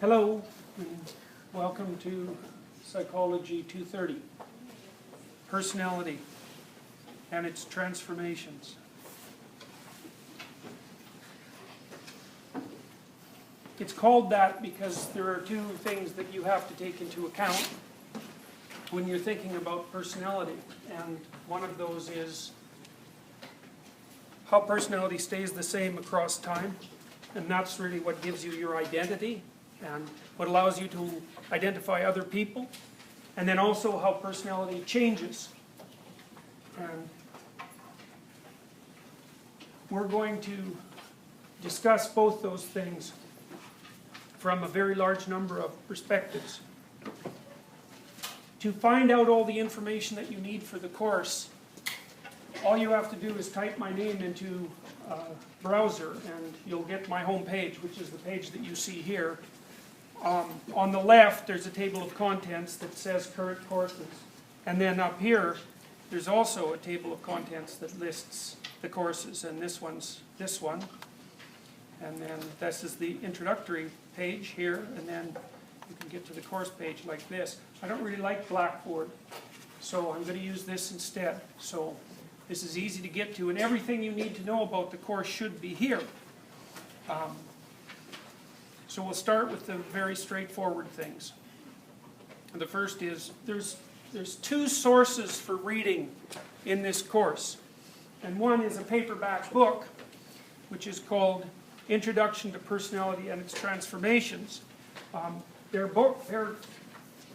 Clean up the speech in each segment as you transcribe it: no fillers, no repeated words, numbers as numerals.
Hello, and welcome to Psychology 230, Personality and its Transformations. It's called that because there are two things that you have to take into account when you're thinking about personality, and one of those is how personality stays the same across time, and that's really what gives you your identity and what allows you to identify other people, and then also how personality changes. And we're going to discuss both those things from a very large number of perspectives. To find out all the information that you need for the course, all you have to do is type my name into a browser and you'll get my home page, which is the page that you see here. On the left there's a table of contents that says current courses, and then up here there's also a table of contents that lists the courses, and this one's this one, and then this is the introductory page here, and then you can get to the course page like this. I don't really like Blackboard, so I'm going to use this instead. So this is easy to get to, and everything you need to know about the course should be here. So we'll start with the very straightforward things. And the first is, there's two sources for reading in this course. And one is a paperback book, which is called Introduction to Personality and Its Transformations. They're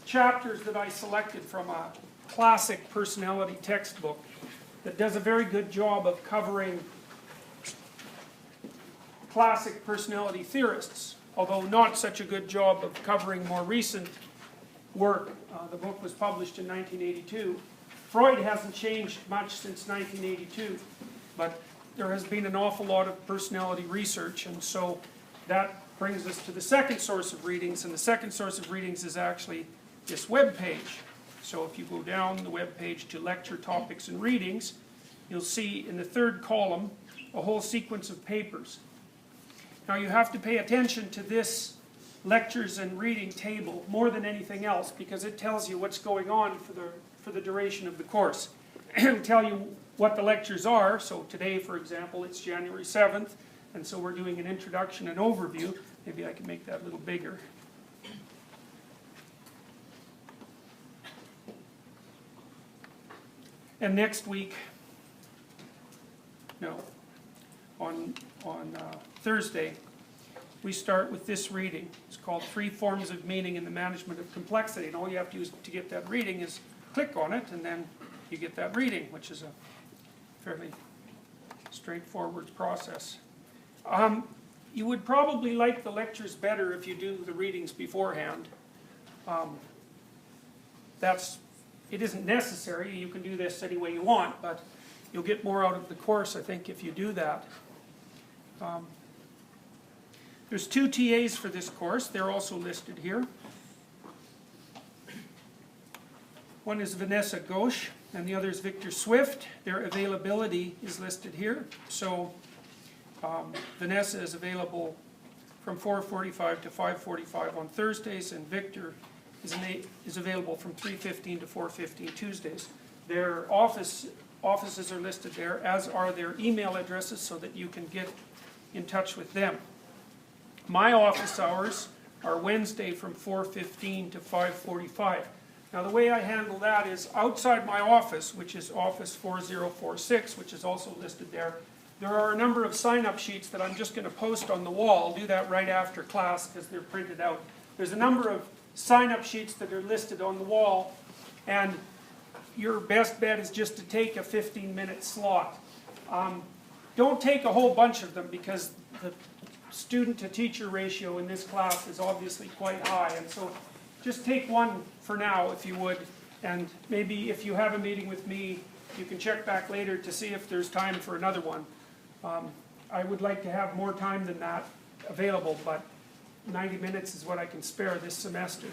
chapters that I selected from a classic personality textbook that does a very good job of covering classic personality theorists, although not such a good job of covering more recent work. The book was published in 1982. Freud hasn't changed much since 1982, but there has been an awful lot of personality research, and so that brings us to the second source of readings, and the second source of readings is actually this web page. So if you go down the web page to Lecture Topics and Readings, you'll see in the third column a whole sequence of papers. Now you have to pay attention to this lectures and reading table more than anything else, because it tells you what's going on for the duration of the course. It'll tell you what the lectures are. So today, for example, it's January 7th, and so we're doing an introduction and overview. Maybe I can make that a little bigger. And next week, on Thursday, we start with this reading. It's called Three Forms of Meaning in the Management of Complexity. And all you have to do to get that reading is click on it, and then you get that reading, which is a fairly straightforward process. You would probably like the lectures better if you do the readings beforehand. It isn't necessary. You can do this any way you want, but you'll get more out of the course, I think, if you do that. There's two TAs for this course. They're also listed here. One is Vanessa Ghosh, and the other is Victor Swift. Their availability is listed here. So Vanessa is available from 4:45 to 5:45 on Thursdays, and Victor is available from 3:15 to 4:15 Tuesdays. Their offices are listed there, as are their email addresses, so that you can get in touch with them. My office hours are Wednesday from 4:15 to 5:45. Now the way I handle that is outside my office, which is office 4046, which is also listed there, there are a number of sign-up sheets that I'm just going to post on the wall. I'll do that right after class because they're printed out. There's a number of sign-up sheets that are listed on the wall, and your best bet is just to take a 15-minute slot. Don't take a whole bunch of them, because the student-to-teacher ratio in this class is obviously quite high, and so just take one for now if you would, and maybe if you have a meeting with me you can check back later to see if there's time for another one. I would like to have more time than that available, but 90 minutes is what I can spare this semester.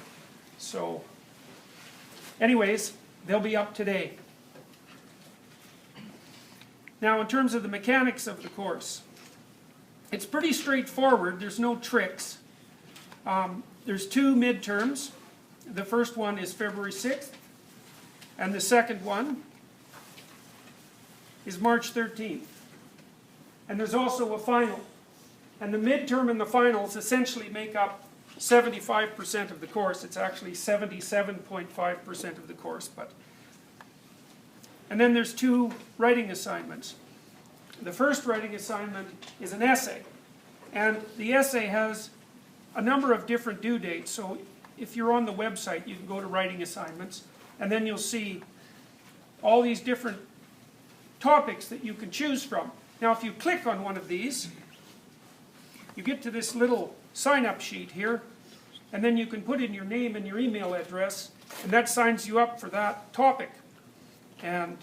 So anyways, they'll be up today. Now in terms of the mechanics of the course, it's pretty straightforward. There's no tricks. There's 2 midterms. The first one is February 6th, and the second one is March 13th. And there's also a final. And the midterm and the finals essentially make up 75% of the course. It's actually 77.5% of the course. And then there's 2 writing assignments. The first writing assignment is an essay. And the essay has a number of different due dates. So if you're on the website, you can go to writing assignments, and then you'll see all these different topics that you can choose from. Now if you click on one of these, you get to this little sign-up sheet here, and then you can put in your name and your email address, and that signs you up for that topic. And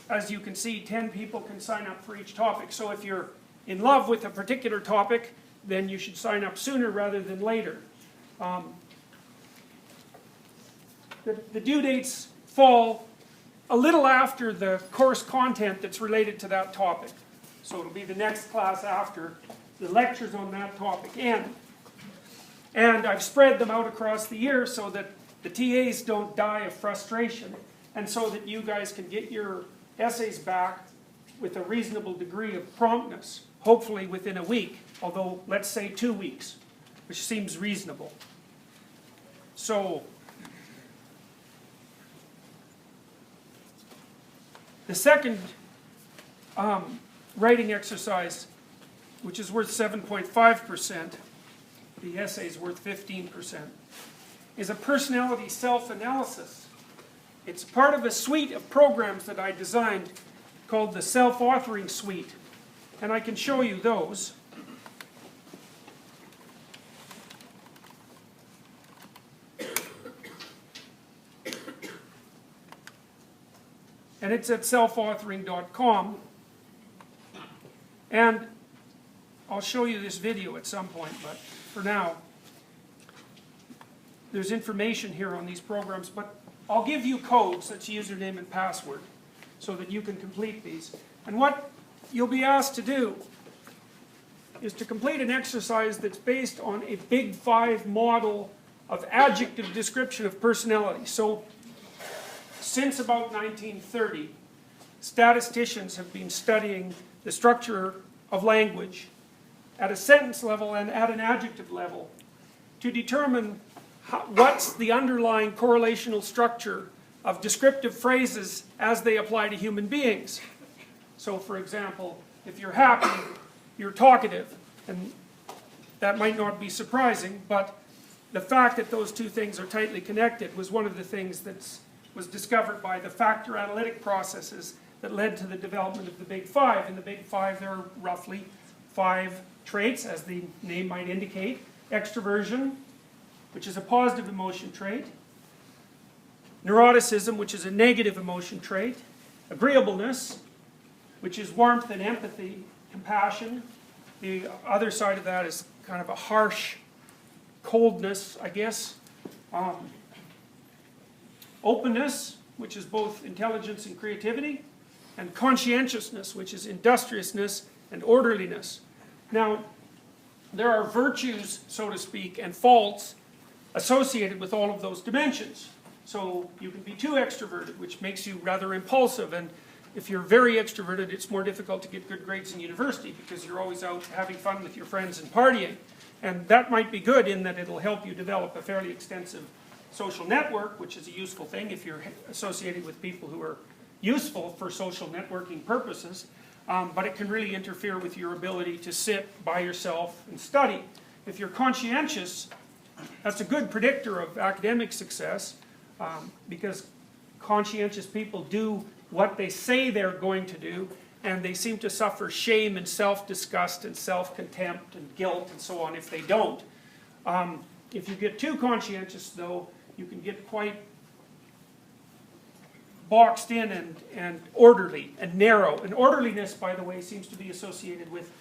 as you can see, 10 people can sign up for each topic. So if you're in love with a particular topic, then you should sign up sooner rather than later. The due dates fall a little after the course content that's related to that topic. So it'll be the next class after the lectures on that topic end. And I've spread them out across the year so that the TAs don't die of frustration, and so that you guys can get your essays back with a reasonable degree of promptness, hopefully within a week, although let's say 2 weeks, which seems reasonable. So the second writing exercise, which is worth 7.5%, the essay is worth 15%, is a personality self-analysis. It's part of a suite of programs that I designed called the self-authoring suite, and I can show you those. And it's at selfauthoring.com, and I'll show you this video at some point, but for now, there's information here on these programs, but I'll give you codes, that's username and password, so that you can complete these. And what you'll be asked to do is to complete an exercise that's based on a Big Five model of adjective description of personality. So, since about 1930, statisticians have been studying the structure of language at a sentence level and at an adjective level to determine what's the underlying correlational structure of descriptive phrases as they apply to human beings. So for example, if you're happy, you're talkative, and that might not be surprising, but the fact that those two things are tightly connected was one of the things that was discovered by the factor analytic processes that led to the development of the Big Five. In the Big Five, there are roughly 5 traits, as the name might indicate. Extroversion, which is a positive emotion trait. Neuroticism, which is a negative emotion trait. Agreeableness, which is warmth and empathy, compassion. The other side of that is kind of a harsh coldness, I guess. Openness, which is both intelligence and creativity. And conscientiousness, which is industriousness and orderliness. Now, there are virtues, so to speak, and faults associated with all of those dimensions. So you can be too extroverted, which makes you rather impulsive, and if you're very extroverted, it's more difficult to get good grades in university because you're always out having fun with your friends and partying. And that might be good in that it'll help you develop a fairly extensive social network, which is a useful thing if you're associated with people who are useful for social networking purposes, but it can really interfere with your ability to sit by yourself and study. If you're conscientious, that's a good predictor of academic success, because conscientious people do what they say they're going to do, and they seem to suffer shame and self-disgust and self-contempt and guilt and so on if they don't. If you get too conscientious, though, you can get quite boxed in and orderly and narrow. And orderliness, by the way, seems to be associated with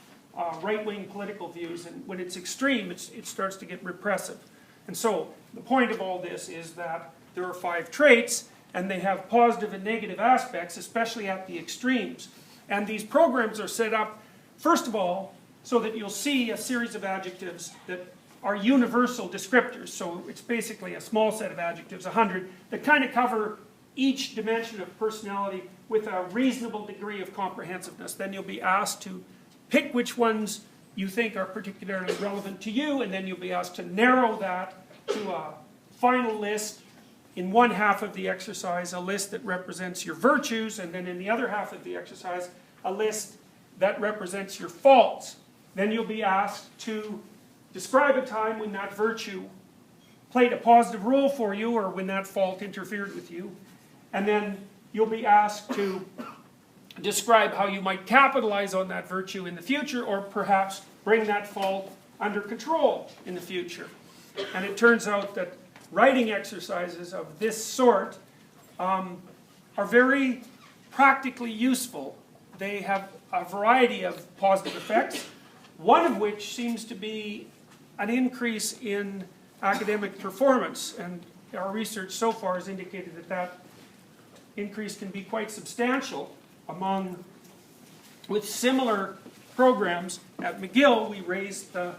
right-wing political views, and when it's extreme, it starts to get repressive. And so, the point of all this is that there are 5 traits, and they have positive and negative aspects, especially at the extremes. And these programs are set up, first of all, so that you'll see a series of adjectives that are universal descriptors. So it's basically a small set of adjectives, 100, that kind of cover each dimension of personality with a reasonable degree of comprehensiveness. Then you'll be asked to pick which ones you think are particularly relevant to you, and then you'll be asked to narrow that to a final list. In one half of the exercise, a list that represents your virtues, and then in the other half of the exercise, a list that represents your faults. Then you'll be asked to describe a time when that virtue played a positive role for you, or when that fault interfered with you. And then you'll be asked to describe how you might capitalize on that virtue in the future, or perhaps bring that fault under control in the future. And it turns out that writing exercises of this sort are very practically useful. They have a variety of positive effects, one of which seems to be an increase in academic performance. And our research so far has indicated that that increase can be quite substantial with similar programs. At McGill, we raised the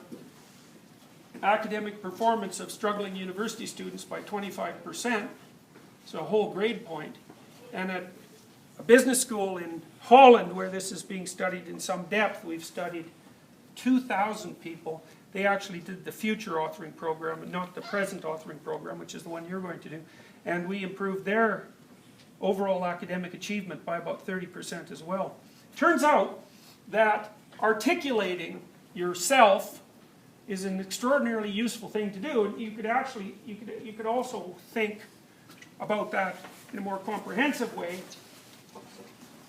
academic performance of struggling university students by 25%, so a whole grade point. And at a business school in Holland, where this is being studied in some depth, we've studied 2,000 people. They actually did the future authoring program and not the present authoring program, which is the one you're going to do. And we improved their overall academic achievement by about 30% as well. Turns out that articulating yourself is an extraordinarily useful thing to do, and you could also think about that in a more comprehensive way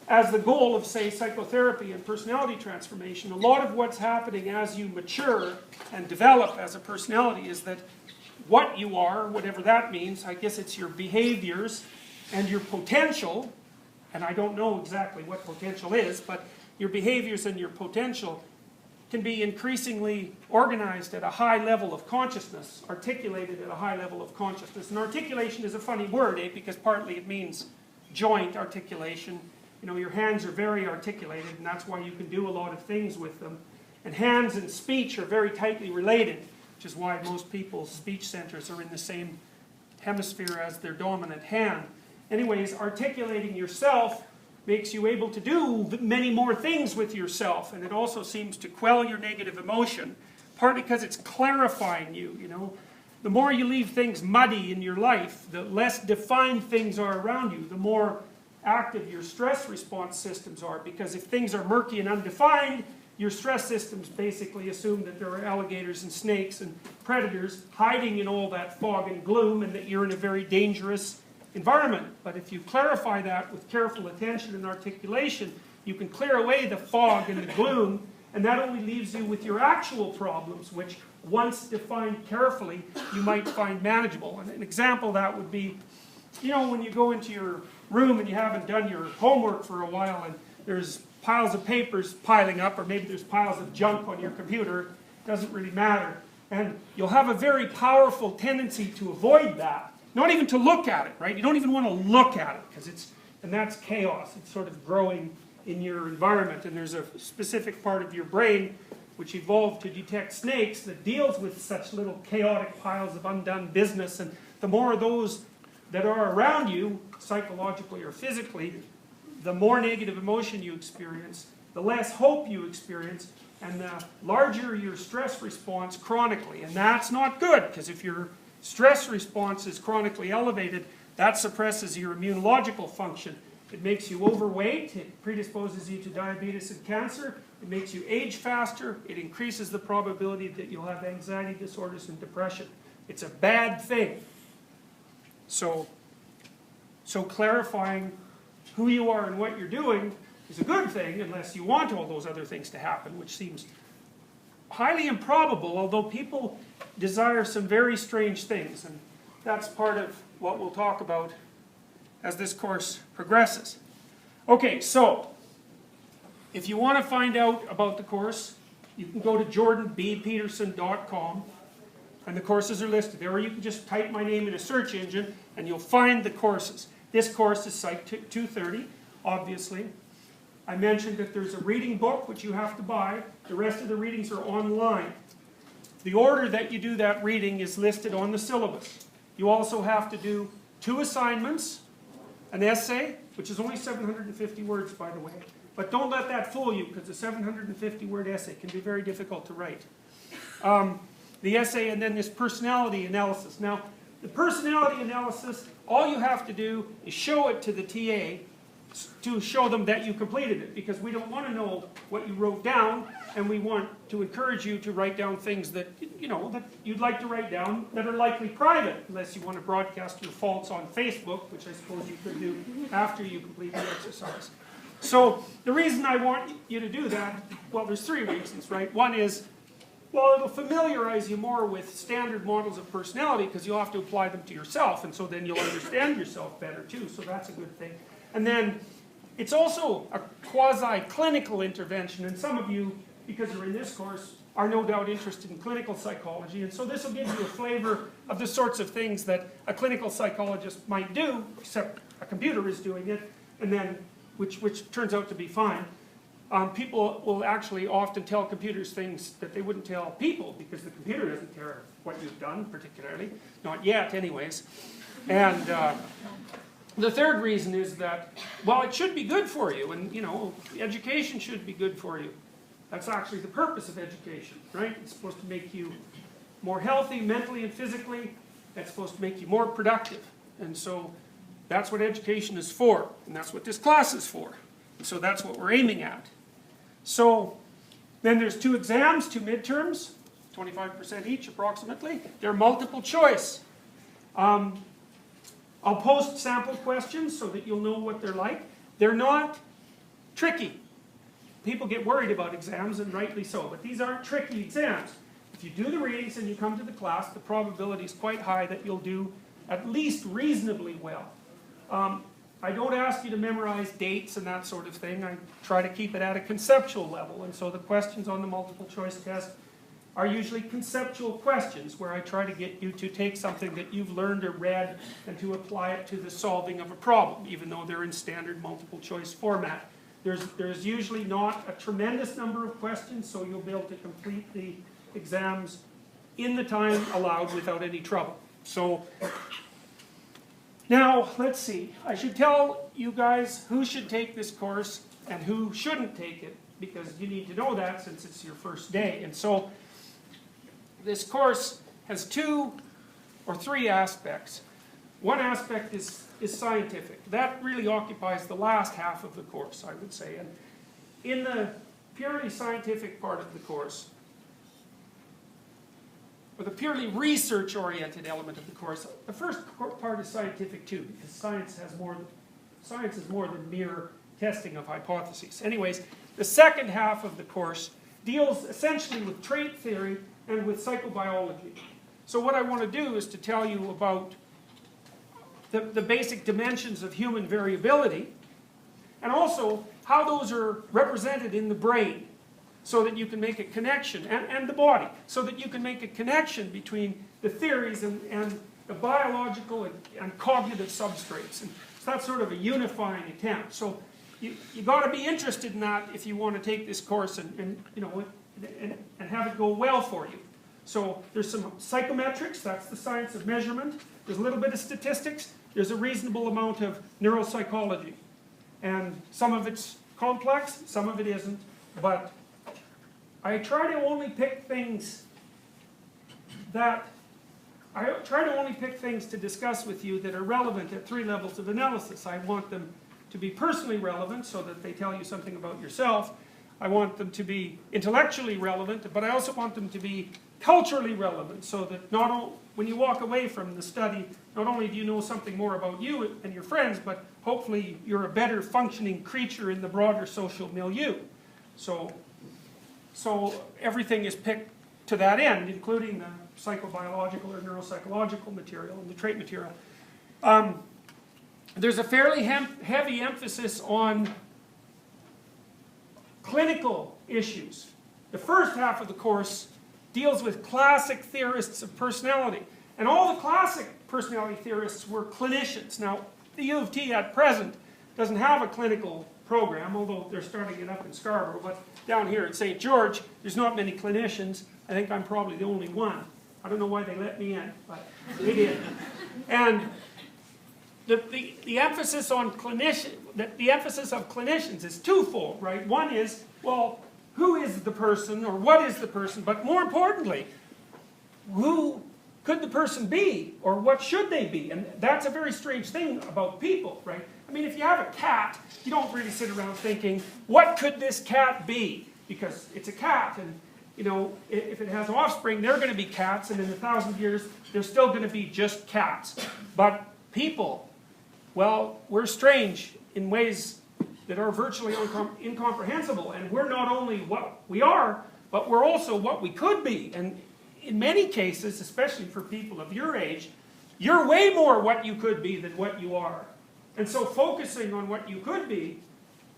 as the goal of, say, psychotherapy and personality transformation. A lot of what's happening as you mature and develop as a personality is that what you are, whatever that means, I guess it's your behaviors and your potential, and I don't know exactly what potential is, but your behaviors and your potential can be increasingly organized at a high level of consciousness, articulated at a high level of consciousness. And articulation is a funny word, because partly it means joint articulation. You know, your hands are very articulated, and that's why you can do a lot of things with them. And hands and speech are very tightly related, which is why most people's speech centers are in the same hemisphere as their dominant hand. Anyways, articulating yourself makes you able to do many more things with yourself, and it also seems to quell your negative emotion, partly because it's clarifying you, you know. The more you leave things muddy in your life, the less defined things are around you, the more active your stress response systems are, because if things are murky and undefined, your stress systems basically assume that there are alligators and snakes and predators hiding in all that fog and gloom, and that you're in a very dangerous environment. But if you clarify that with careful attention and articulation, you can clear away the fog and the gloom, and that only leaves you with your actual problems, which, once defined carefully, you might find manageable. And an example of that would be, you know, when you go into your room and you haven't done your homework for a while, and there's piles of papers piling up, or maybe there's piles of junk on your computer, it doesn't really matter. And you'll have a very powerful tendency to avoid that. Not even to look at it, right? You don't even want to look at it, because and that's chaos. It's sort of growing in your environment, and there's a specific part of your brain which evolved to detect snakes that deals with such little chaotic piles of undone business, and the more of those that are around you, psychologically or physically, the more negative emotion you experience, the less hope you experience, and the larger your stress response chronically. And that's not good, because if your stress response is chronically elevated, that suppresses your immunological function. It makes you overweight, it predisposes you to diabetes and cancer, it makes you age faster, it increases the probability that you'll have anxiety disorders and depression. It's a bad thing. So clarifying who you are and what you're doing is a good thing, unless you want all those other things to happen, which seems highly improbable, although people desire some very strange things, and that's part of what we'll talk about as this course progresses. Okay, so if you want to find out about the course, you can go to jordanbpeterson.com, and the courses are listed there, or you can just type my name in a search engine and you'll find the courses. This course is Psych 230, obviously. I mentioned that there's a reading book which you have to buy. The rest of the readings are online. The order that you do that reading is listed on the syllabus. You also have to do 2 assignments, an essay, which is only 750 words, by the way. But don't let that fool you, because a 750-word essay can be very difficult to write. The essay, and then this personality analysis. Now, the personality analysis, all you have to do is show it to the TA to show them that you completed it, because we don't want to know what you wrote down, and we want to encourage you to write down things that, you know, that you'd like to write down that are likely private, unless you want to broadcast your faults on Facebook, which I suppose you could do after you complete the exercise. So the reason I want you to do that, well, there's 3 reasons, right? One is, well, it'll familiarize you more with standard models of personality, because you'll have to apply them to yourself, and so then you'll understand yourself better too, so that's a good thing. And then it's also a quasi-clinical intervention, and some of you, because you're in this course, are no doubt interested in clinical psychology, and so this will give you a flavor of the sorts of things that a clinical psychologist might do, except a computer is doing it, and then, which turns out to be fine. People will actually often tell computers things that they wouldn't tell people, because the computer doesn't care what you've done, particularly. Not yet, anyways. And the third reason is that, well, it should be good for you, and, you know, education should be good for you. That's actually the purpose of education, right? It's supposed to make you more healthy, mentally and physically. It's supposed to make you more productive. And so that's what education is for, and that's what this class is for. And so that's what we're aiming at. So then there's 2 exams, 2 midterms, 25% each approximately. They're multiple choice. I'll post sample questions so that you'll know what they're like. They're not tricky. People get worried about exams, and rightly so, but these aren't tricky exams. If you do the readings and you come to the class, the probability is quite high that you'll do at least reasonably well. I don't ask you to memorize dates and that sort of thing. I try to keep it at a conceptual level, and so the questions on the multiple choice test are usually conceptual questions, where I try to get you to take something that you've learned or read and to apply it to the solving of a problem, even though they're in standard multiple choice format. There's usually not a tremendous number of questions, so you'll be able to complete the exams in the time allowed without any trouble. So now, let's see. I should tell you guys who should take this course and who shouldn't take it, because you need to know that since it's your first day. And so this course has 2 or 3 aspects. One aspect is scientific. That really occupies the last half of the course, I would say. And in the purely scientific part of the course, or the purely research-oriented element of the course, the first part is scientific too, because science is more than mere testing of hypotheses. Anyways, the second half of the course deals essentially with trait theory and with psychobiology. So what I want to do is to tell you about the basic dimensions of human variability, and also how those are represented in the brain, so that you can make a connection, and the body, so that you can make a connection between the theories and the biological and cognitive substrates. And so that's sort of a unifying attempt. So you got to be interested in that if you want to take this course and you know, and have it go well for you. So there's some psychometrics, that's the science of measurement. There's a little bit of statistics. There's a reasonable amount of neuropsychology. And some of it's complex, some of it isn't. But I try to only pick things to discuss with you that are relevant at 3 levels of analysis. I want them to be personally relevant so that they tell you something about yourself. I want them to be intellectually relevant, but I also want them to be culturally relevant, so that when you walk away from the study, not only do you know something more about you and your friends, but hopefully you're a better functioning creature in the broader social milieu. So everything is picked to that end, including the psychobiological or neuropsychological material and the trait material. There's a fairly heavy emphasis on clinical issues. The first half of the course deals with classic theorists of personality. And all the classic personality theorists were clinicians. Now, the U of T at present doesn't have a clinical program, although they're starting it up in Scarborough. But down here at St. George, there's not many clinicians. I think I'm probably the only one. I don't know why they let me in, but they did. And the emphasis on the emphasis of clinicians is twofold, right? One is, well, who is the person, or what is the person? But more importantly, who could the person be, or what should they be? And that's a very strange thing about people, right? I mean, if you have a cat, you don't really sit around thinking, what could this cat be? Because it's a cat, and you know, if it has offspring, they're going to be cats, and in 1,000 years, they're still going to be just cats. But people, well, we're strange in ways that are virtually incomprehensible, and we're not only what we are, but we're also what we could be. And in many cases, especially for people of your age, you're way more what you could be than what you are. And so focusing on what you could be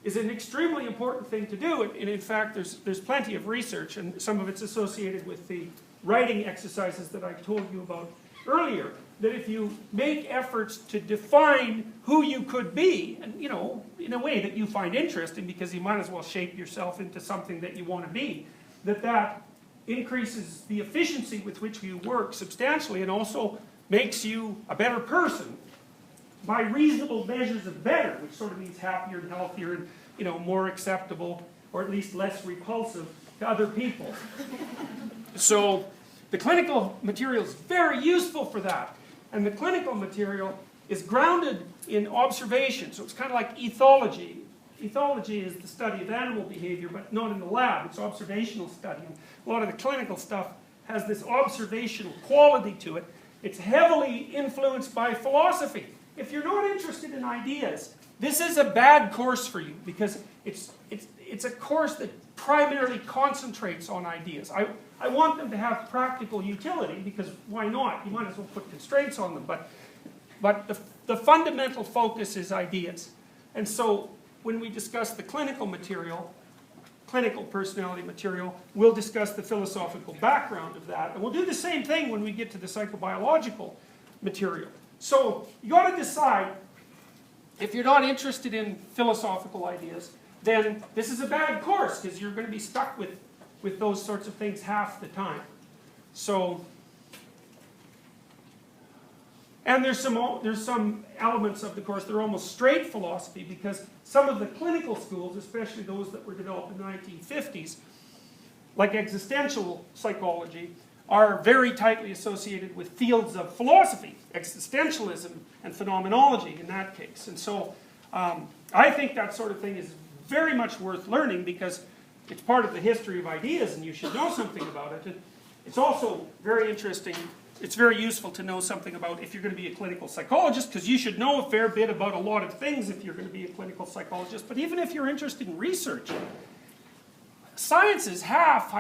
is an extremely important thing to do. And in fact, there's plenty of research, and some of it's associated with the writing exercises that I told you about earlier, that if you make efforts to define who you could be, and you know, in a way that you find interesting, because you might as well shape yourself into something that you want to be, that increases the efficiency with which you work substantially, and also makes you a better person by reasonable measures of better, which sort of means happier and healthier and, you know, more acceptable, or at least less repulsive to other people. So the clinical material is very useful for that. And the clinical material is grounded in observation. So it's kind of like ethology. Ethology is the study of animal behavior, but not in the lab. It's observational study. And a lot of the clinical stuff has this observational quality to it. It's heavily influenced by philosophy. If you're not interested in ideas, this is a bad course for you, because it's a course that primarily concentrates on ideas. I want them to have practical utility, because why not? You might as well put constraints on them. But the fundamental focus is ideas. And so when we discuss the clinical material, clinical personality material, we'll discuss the philosophical background of that. And we'll do the same thing when we get to the psychobiological material. So you got to decide, if you're not interested in philosophical ideas, then this is a bad course, because you're going to be stuck with those sorts of things half the time. So, and there's some elements of the course that are almost straight philosophy, because some of the clinical schools, especially those that were developed in the 1950s, like existential psychology, are very tightly associated with fields of philosophy, existentialism and phenomenology in that case. And so I think that sort of thing is very much worth learning, because it's part of the history of ideas and you should know something about it. It's also very interesting, it's very useful to know something about if you're going to be a clinical psychologist, because you should know a fair bit about a lot of things if you're going to be a clinical psychologist. But even if you're interested in research, science is half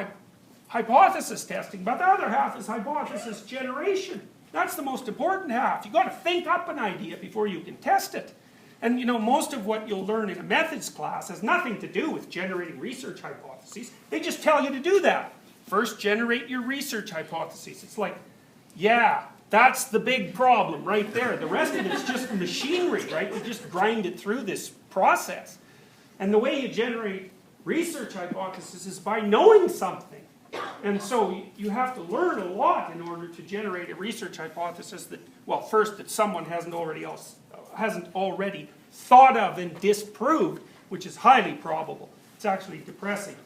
hypothesis testing, but the other half is hypothesis generation. That's the most important half. You've got to think up an idea before you can test it. And you know, most of what you'll learn in a methods class has nothing to do with generating research hypotheses. They just tell you to do that. First, generate your research hypotheses. It's like, yeah, that's the big problem right there. The rest of it's just machinery, right? You just grind it through this process. And the way you generate research hypotheses is by knowing something. And so you have to learn a lot in order to generate a research hypothesis that, well, first, that someone hasn't already thought of and disproved, which is highly probable. It's actually depressing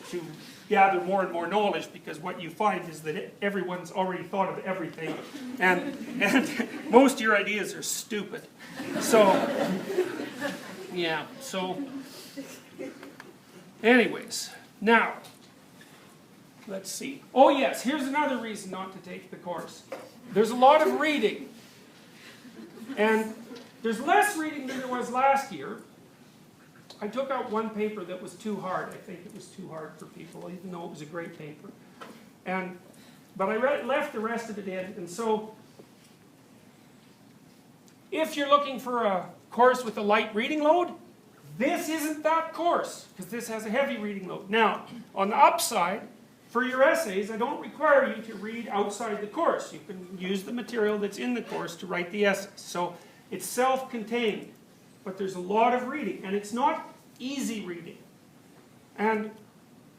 to gather more and more knowledge, because what you find is that everyone's already thought of everything, and most of your ideas are stupid. So, yeah, so, anyways, now, let's see. Oh yes, here's another reason not to take the course. There's a lot of reading. And there's less reading than there was last year. I took out one paper that was too hard. I think it was too hard for people, even though it was a great paper. But I left the rest of it in. And so, if you're looking for a course with a light reading load, this isn't that course, because this has a heavy reading load. Now, on the upside, for your essays, I don't require you to read outside the course. You can use the material that's in the course to write the essays. So it's self-contained, but there's a lot of reading, and it's not easy reading. And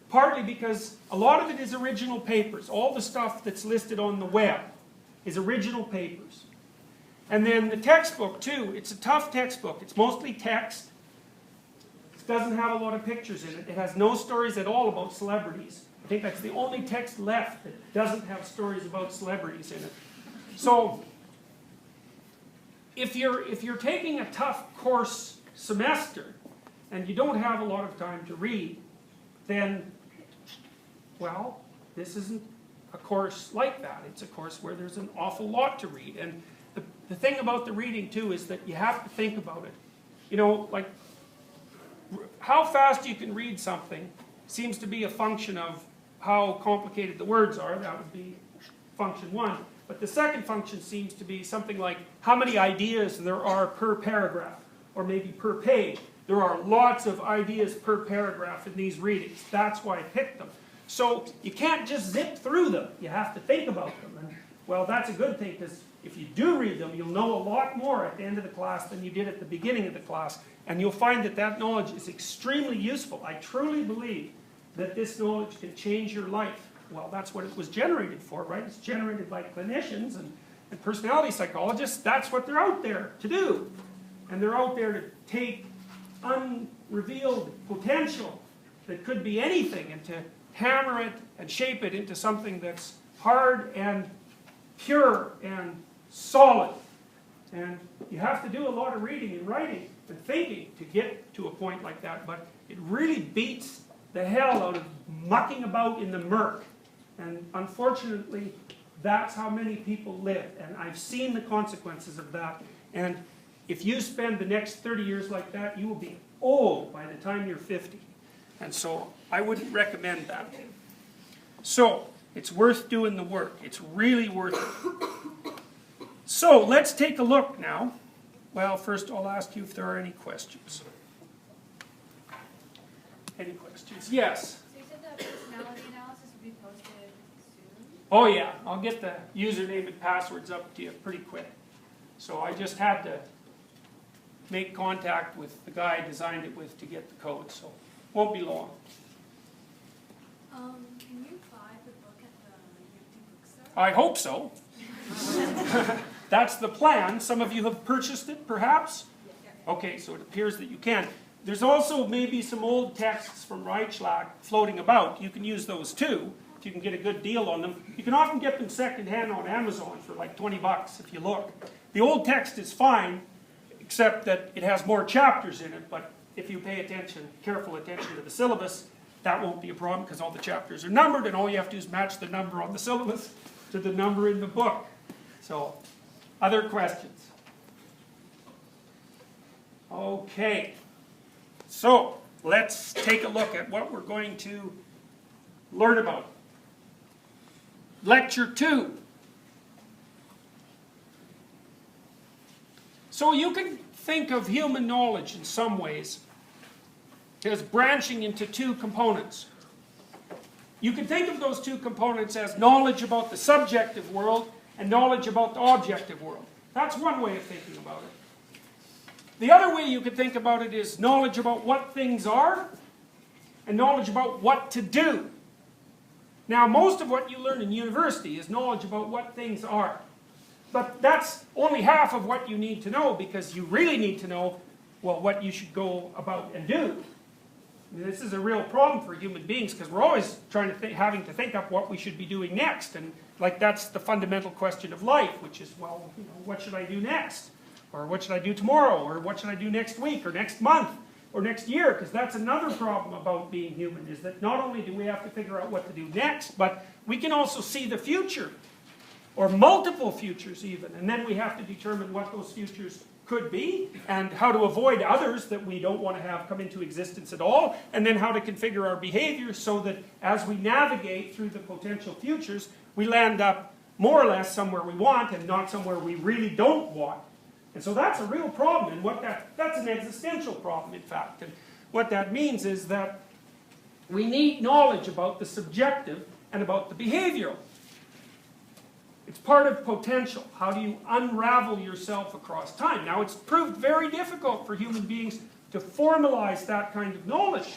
partly because a lot of it is original papers. All the stuff that's listed on the web is original papers. And then the textbook too, it's a tough textbook. It's mostly text. It doesn't have a lot of pictures in it. It has no stories at all about celebrities. I think that's the only text left that doesn't have stories about celebrities in it. So, if you're taking a tough course semester, and you don't have a lot of time to read, then, well, this isn't a course like that. It's a course where there's an awful lot to read. And the thing about the reading, too, is that you have to think about it. You know, like, how fast you can read something seems to be a function of how complicated the words are. That would be function one. But the second function seems to be something like how many ideas there are per paragraph, or maybe per page. There are lots of ideas per paragraph in these readings. That's why I picked them. So you can't just zip through them. You have to think about them. And, well, that's a good thing, because if you do read them, you'll know a lot more at the end of the class than you did at the beginning of the class. And you'll find that that knowledge is extremely useful. I truly believe that this knowledge can change your life. Well, that's what it was generated for, right? It's generated by clinicians and personality psychologists. That's what they're out there to do. And they're out there to take unrevealed potential that could be anything and to hammer it and shape it into something that's hard and pure and solid. And you have to do a lot of reading and writing and thinking to get to a point like that, but it really beats the hell out of mucking about in the murk. And unfortunately, that's how many people live. And I've seen the consequences of that. And if you spend the next 30 years like that, you will be old by the time you're 50. And so I wouldn't recommend that. So it's worth doing the work. It's really worth it. So let's take a look now. Well, first I'll ask you if there are any questions. Any questions? Yes? So you said the personality analysis would be posted soon? Oh yeah, I'll get the username and passwords up to you pretty quick. So I just had to make contact with the guy I designed it with to get the code, so won't be long. Can you buy the book at the bookstore? I hope so. That's the plan. Some of you have purchased it, perhaps? Okay, so it appears that you can. There's also maybe some old texts from Reichlag floating about. You can use those too, if you can get a good deal on them. You can often get them secondhand on Amazon for like 20 bucks if you look. The old text is fine, except that it has more chapters in it, but if you pay attention, careful attention to the syllabus, that won't be a problem because all the chapters are numbered and all you have to do is match the number on the syllabus to the number in the book. So, other questions? Okay. So, let's take a look at what we're going to learn about. Lecture 2. So you can think of human knowledge in some ways as branching into two components. You can think of those two components as knowledge about the subjective world and knowledge about the objective world. That's one way of thinking about it. The other way you could think about it is knowledge about what things are and knowledge about what to do. Now, most of what you learn in university is knowledge about what things are. But that's only half of what you need to know, because you really need to know, well, what you should go about and do. I mean, this is a real problem for human beings, because we're always trying to having to think up what we should be doing next. And like that's the fundamental question of life, which is, well, you know, what should I do next? Or what should I do tomorrow? Or what should I do next week? Or next month? Or next year? Because that's another problem about being human, is that not only do we have to figure out what to do next, but we can also see the future. Or multiple futures even. And then we have to determine what those futures could be, and how to avoid others that we don't want to have come into existence at all, and then how to configure our behavior so that as we navigate through the potential futures, we land up more or less somewhere we want and not somewhere we really don't want. And so that's a real problem, and that's an existential problem, in fact. And what that means is that we need knowledge about the subjective and about the behavioral. It's part of potential. How do you unravel yourself across time? Now, it's proved very difficult for human beings to formalize that kind of knowledge.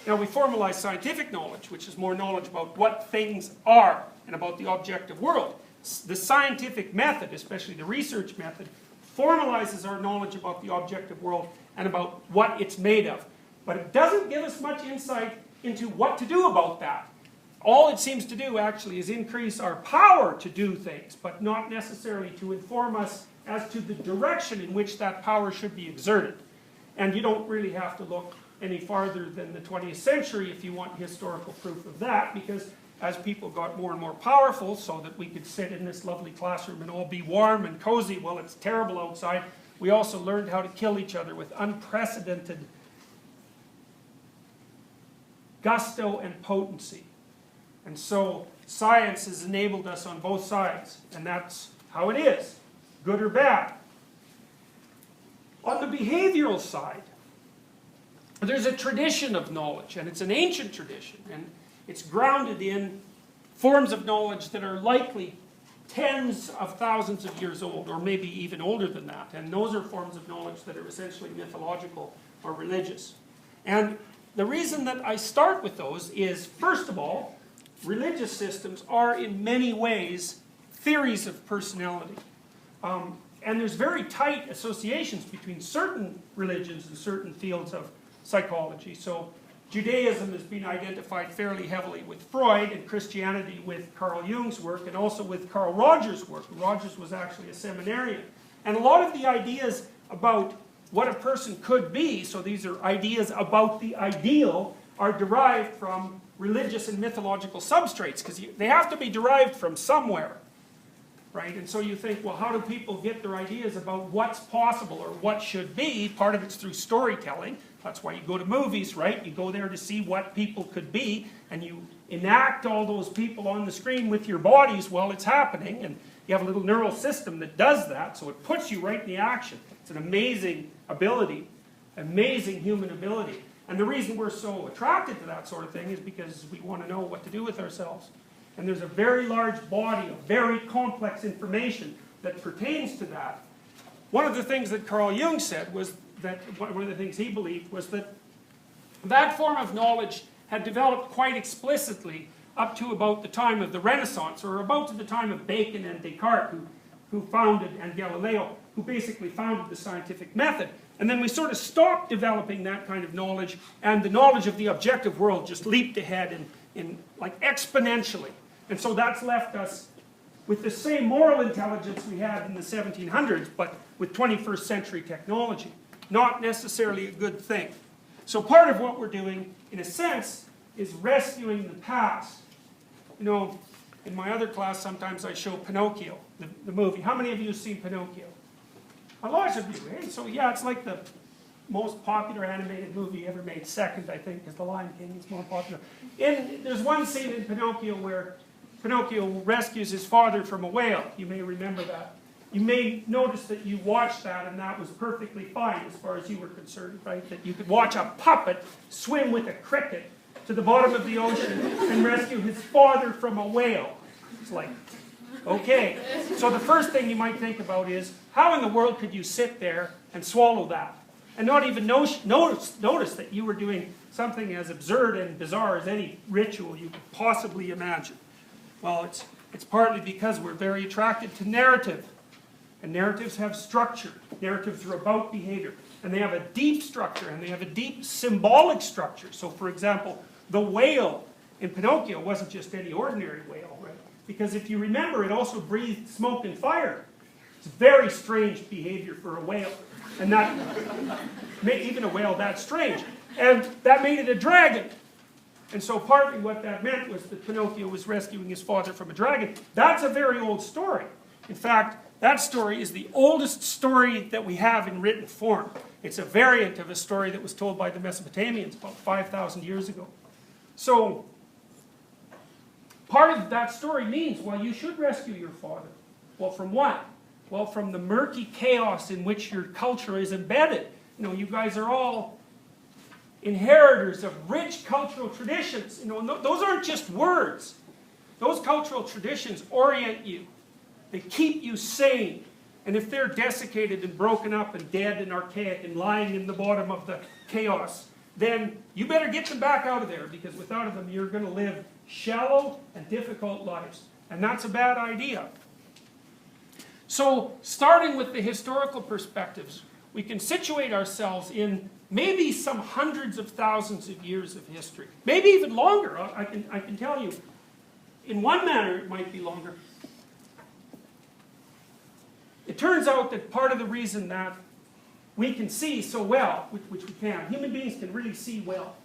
Now we formalize scientific knowledge, which is more knowledge about what things are and about the objective world. The scientific method, especially the research method, formalizes our knowledge about the objective world and about what it's made of. But it doesn't give us much insight into what to do about that. All it seems to do actually is increase our power to do things, but not necessarily to inform us as to the direction in which that power should be exerted. And you don't really have to look any farther than the 20th century if you want historical proof of that, because as people got more and more powerful, so that we could sit in this lovely classroom and all be warm and cozy while it's terrible outside, we also learned how to kill each other with unprecedented gusto and potency. And so science has enabled us on both sides, and that's how it is, good or bad. On the behavioral side, there's a tradition of knowledge, and it's an ancient tradition, and it's grounded in forms of knowledge that are likely tens of thousands of years old, or maybe even older than that. And those are forms of knowledge that are essentially mythological or religious. And the reason that I start with those is, first of all, religious systems are in many ways theories of personality. And there's very tight associations between certain religions and certain fields of psychology. So Judaism has been identified fairly heavily with Freud, and Christianity with Carl Jung's work, and also with Carl Rogers' work. Rogers was actually a seminarian. And a lot of the ideas about what a person could be, so these are ideas about the ideal, are derived from religious and mythological substrates, because they have to be derived from somewhere, right? And so you think, well, how do people get their ideas about what's possible or what should be? Part of it's through storytelling. That's why you go to movies, right? You go there to see what people could be, and you enact all those people on the screen with your bodies while it's happening, and you have a little neural system that does that, so it puts you right in the action. It's an amazing ability, amazing human ability. And the reason we're so attracted to that sort of thing is because we want to know what to do with ourselves. And there's a very large body of very complex information that pertains to that. One of the things that Carl Jung said was that, one of the things he believed was that that form of knowledge had developed quite explicitly up to about the time of the Renaissance, or about to the time of Bacon and Descartes, who founded, and Galileo, who basically founded the scientific method. And then we sort of stopped developing that kind of knowledge, and the knowledge of the objective world just leaped ahead in like exponentially. And so that's left us with the same moral intelligence we had in the 1700s, but with 21st century technology. Not necessarily a good thing. So part of what we're doing, in a sense, is rescuing the past. You know, in my other class, sometimes I show Pinocchio, the movie. How many of you have seen Pinocchio? A lot of you, eh? So yeah, it's like the most popular animated movie ever made. Second, I think, is The Lion King. It's more popular. There's one scene in Pinocchio where Pinocchio rescues his father from a whale. You may remember that. You may notice that you watched that and that was perfectly fine as far as you were concerned, right? That you could watch a puppet swim with a cricket to the bottom of the ocean and rescue his father from a whale. It's like, okay. So the first thing you might think about is, how in the world could you sit there and swallow that? And not even notice that you were doing something as absurd and bizarre as any ritual you could possibly imagine. Well, it's partly because we're very attracted to narrative. And narratives have structure. Narratives are about behavior. And they have a deep structure, and they have a deep symbolic structure. So, for example, the whale in Pinocchio wasn't just any ordinary whale, right? Because if you remember, it also breathed smoke and fire. It's very strange behavior for a whale. And that made even a whale that strange. And that made it a dragon. And so partly what that meant was that Pinocchio was rescuing his father from a dragon. That's a very old story. In fact, that story is the oldest story that we have in written form. It's a variant of a story that was told by the Mesopotamians about 5,000 years ago. So, part of that story means, well, you should rescue your father. Well, from what? Well, from the murky chaos in which your culture is embedded. You know, you guys are all inheritors of rich cultural traditions. You know, those aren't just words. Those cultural traditions orient you. They keep you sane. And if they're desiccated and broken up and dead and archaic and lying in the bottom of the chaos, then you better get them back out of there, because without them you're going to live shallow and difficult lives. And that's a bad idea. So, starting with the historical perspectives, we can situate ourselves in maybe some hundreds of thousands of years of history. Maybe even longer. I can tell you, in one manner it might be longer. It turns out that part of the reason that we can see so well, which we can, human beings can really see well,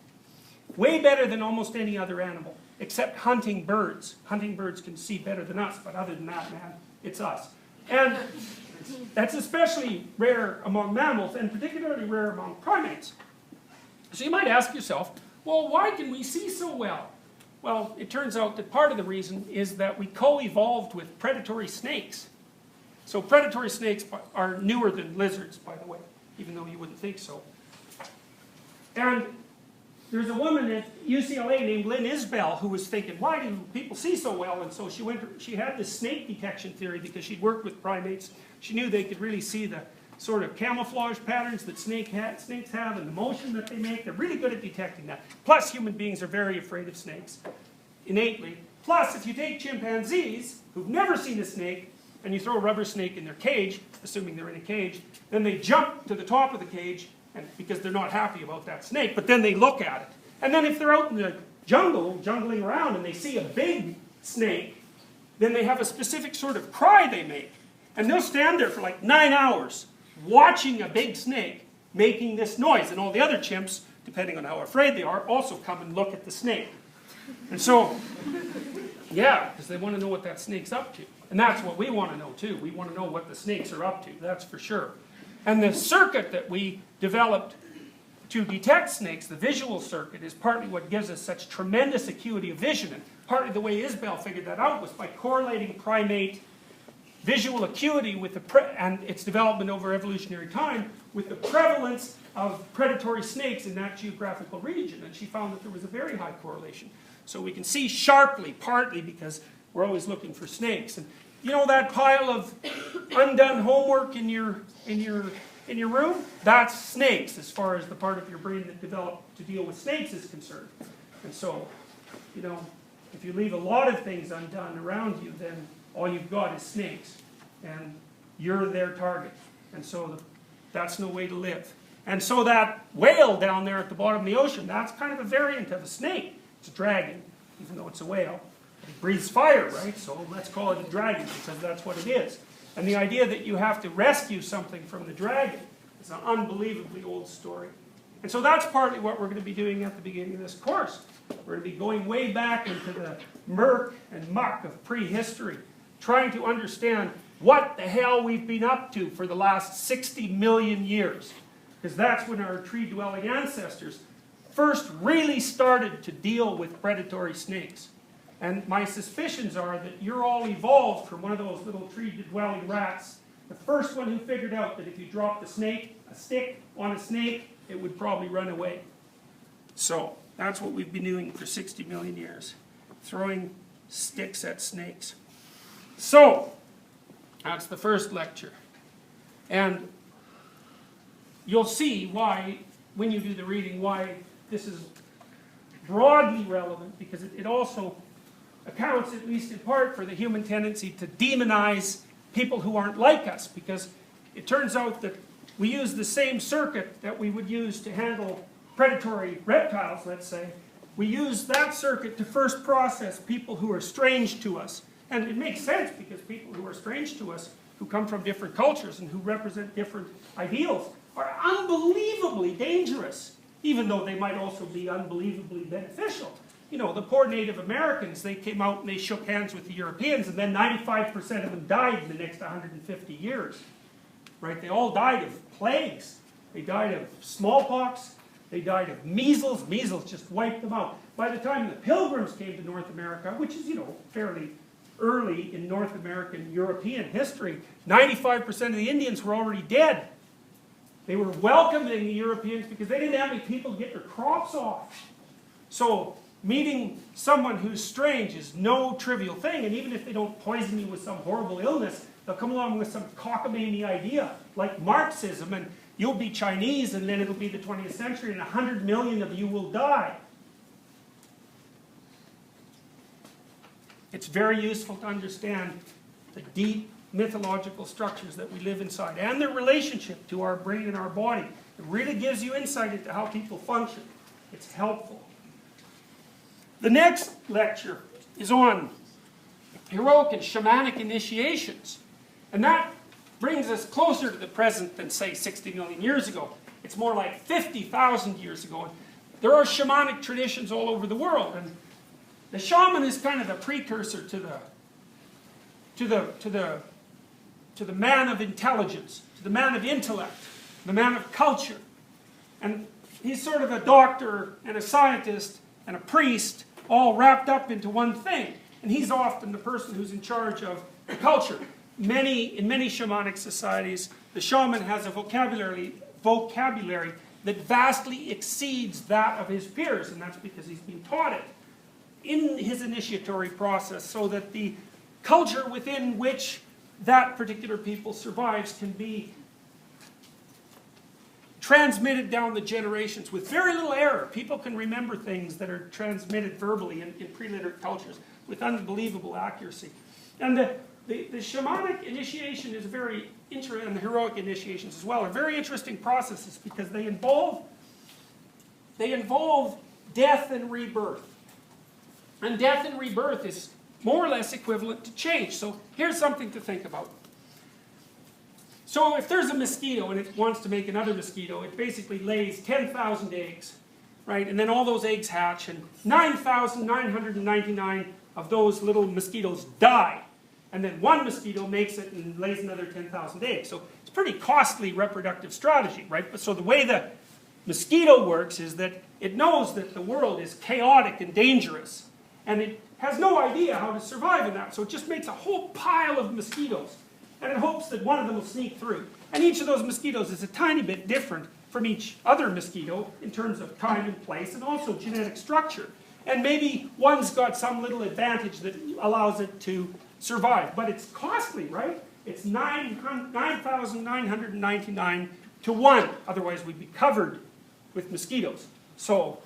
way better than almost any other animal, except hunting birds. Hunting birds can see better than us, but other than that, man, it's us. And that's especially rare among mammals, and particularly rare among primates. So you might ask yourself, well, why can we see so well? Well, it turns out that part of the reason is that we co-evolved with predatory snakes. So predatory snakes are newer than lizards, by the way, even though you wouldn't think so. And there's a woman at UCLA named Lynn Isbell who was thinking, why do people see so well? And so she had this snake detection theory because she'd worked with primates. She knew they could really see the sort of camouflage patterns that snakes have and the motion that they make. They're really good at detecting that. Plus, human beings are very afraid of snakes, innately. Plus, if you take chimpanzees who've never seen a snake and you throw a rubber snake in their cage, assuming they're in a cage, then they jump to the top of the cage because they're not happy about that snake, but then they look at it. And then if they're out in the jungle, jungling around, and they see a big snake, then they have a specific sort of cry they make. And they'll stand there for like 9 hours watching a big snake making this noise. And all the other chimps, depending on how afraid they are, also come and look at the snake. And so, yeah, because they want to know what that snake's up to. And that's what we want to know too. We want to know what the snakes are up to, that's for sure. And the circuit that we developed to detect snakes, the visual circuit, is partly what gives us such tremendous acuity of vision. And partly the way Isbell figured that out was by correlating primate visual acuity with and its development over evolutionary time with the prevalence of predatory snakes in that geographical region. And she found that there was a very high correlation. So we can see sharply, partly because we're always looking for snakes. And you know that pile of undone homework in your room? That's snakes, as far as the part of your brain that developed to deal with snakes is concerned. And so, you know, if you leave a lot of things undone around you, then all you've got is snakes. And you're their target. And so that's no way to live. And so that whale down there at the bottom of the ocean, that's kind of a variant of a snake. It's a dragon, even though it's a whale. It breathes fire, right? So let's call it a dragon, because that's what it is. And the idea that you have to rescue something from the dragon is an unbelievably old story. And so that's partly what we're going to be doing at the beginning of this course. We're going to be going way back into the murk and muck of prehistory, trying to understand what the hell we've been up to for the last 60 million years. Because that's when our tree-dwelling ancestors first really started to deal with predatory snakes. And my suspicions are that you're all evolved from one of those little tree-dwelling rats. The first one who figured out that if you dropped a stick on a snake, it would probably run away. So, that's what we've been doing for 60 million years. Throwing sticks at snakes. So, that's the first lecture. And you'll see why, when you do the reading, why this is broadly relevant, because it also accounts, at least in part, for the human tendency to demonize people who aren't like us, because it turns out that we use the same circuit that we would use to handle predatory reptiles, let's say. We use that circuit to first process people who are strange to us. And it makes sense, because people who are strange to us, who come from different cultures and who represent different ideals, are unbelievably dangerous, even though they might also be unbelievably beneficial. You know, the poor Native Americans, they came out and they shook hands with the Europeans, and then 95% of them died in the next 150 years. Right? They all died of plagues. They died of smallpox. They died of measles. Measles just wiped them out. By the time the Pilgrims came to North America, which is, you know, fairly early in North American European history, 95% of the Indians were already dead. They were welcoming the Europeans because they didn't have any people to get their crops off. So, meeting someone who's strange is no trivial thing, and even if they don't poison you with some horrible illness, they'll come along with some cockamamie idea, like Marxism, and you'll be Chinese and then it'll be the 20th century and 100 million of you will die. It's very useful to understand the deep mythological structures that we live inside and their relationship to our brain and our body. It really gives you insight into how people function. It's helpful. The next lecture is on heroic and shamanic initiations. And that brings us closer to the present than, say, 60 million years ago. It's more like 50,000 years ago. And there are shamanic traditions all over the world. And the shaman is kind of the precursor to the man of intelligence, to the man of intellect, the man of culture. And he's sort of a doctor and a scientist and a priest all wrapped up into one thing. And he's often the person who's in charge of the culture. In many shamanic societies, the shaman has a vocabulary that vastly exceeds that of his peers, and that's because he's been taught it in his initiatory process, so that the culture within which that particular people survives can be transmitted down the generations with very little error. People can remember things that are transmitted verbally in pre-literate cultures with unbelievable accuracy. And the shamanic initiation is very interesting, and the heroic initiations as well, are very interesting processes because they involve death and rebirth. And death and rebirth is more or less equivalent to change. So here's something to think about. So if there's a mosquito and it wants to make another mosquito, it basically lays 10,000 eggs, right? And then all those eggs hatch, and 9,999 of those little mosquitoes die. And then one mosquito makes it and lays another 10,000 eggs. So it's a pretty costly reproductive strategy, right? But so the way the mosquito works is that it knows that the world is chaotic and dangerous. And it has no idea how to survive in that. So it just makes a whole pile of mosquitoes. And it hopes that one of them will sneak through. And each of those mosquitoes is a tiny bit different from each other mosquito in terms of time and place and also genetic structure. And maybe one's got some little advantage that allows it to survive. But it's costly, right? It's 9,999 to 1. Otherwise we'd be covered with mosquitoes. So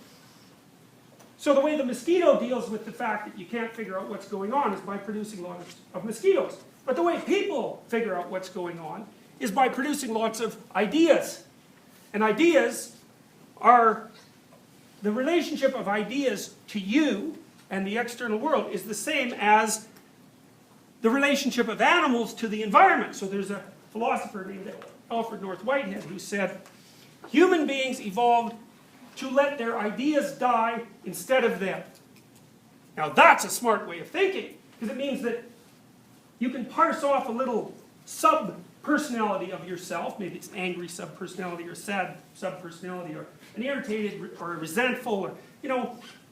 the way the mosquito deals with the fact that you can't figure out what's going on is by producing lots of mosquitoes. But the way people figure out what's going on is by producing lots of ideas. And ideas are, the relationship of ideas to you and the external world is the same as the relationship of animals to the environment. So there's a philosopher named Alfred North Whitehead who said, human beings evolved to let their ideas die instead of them. Now that's a smart way of thinking, because it means that you can parse off a little sub-personality of yourself. Maybe it's an angry sub-personality or sad sub-personality or an irritated or a resentful. Or,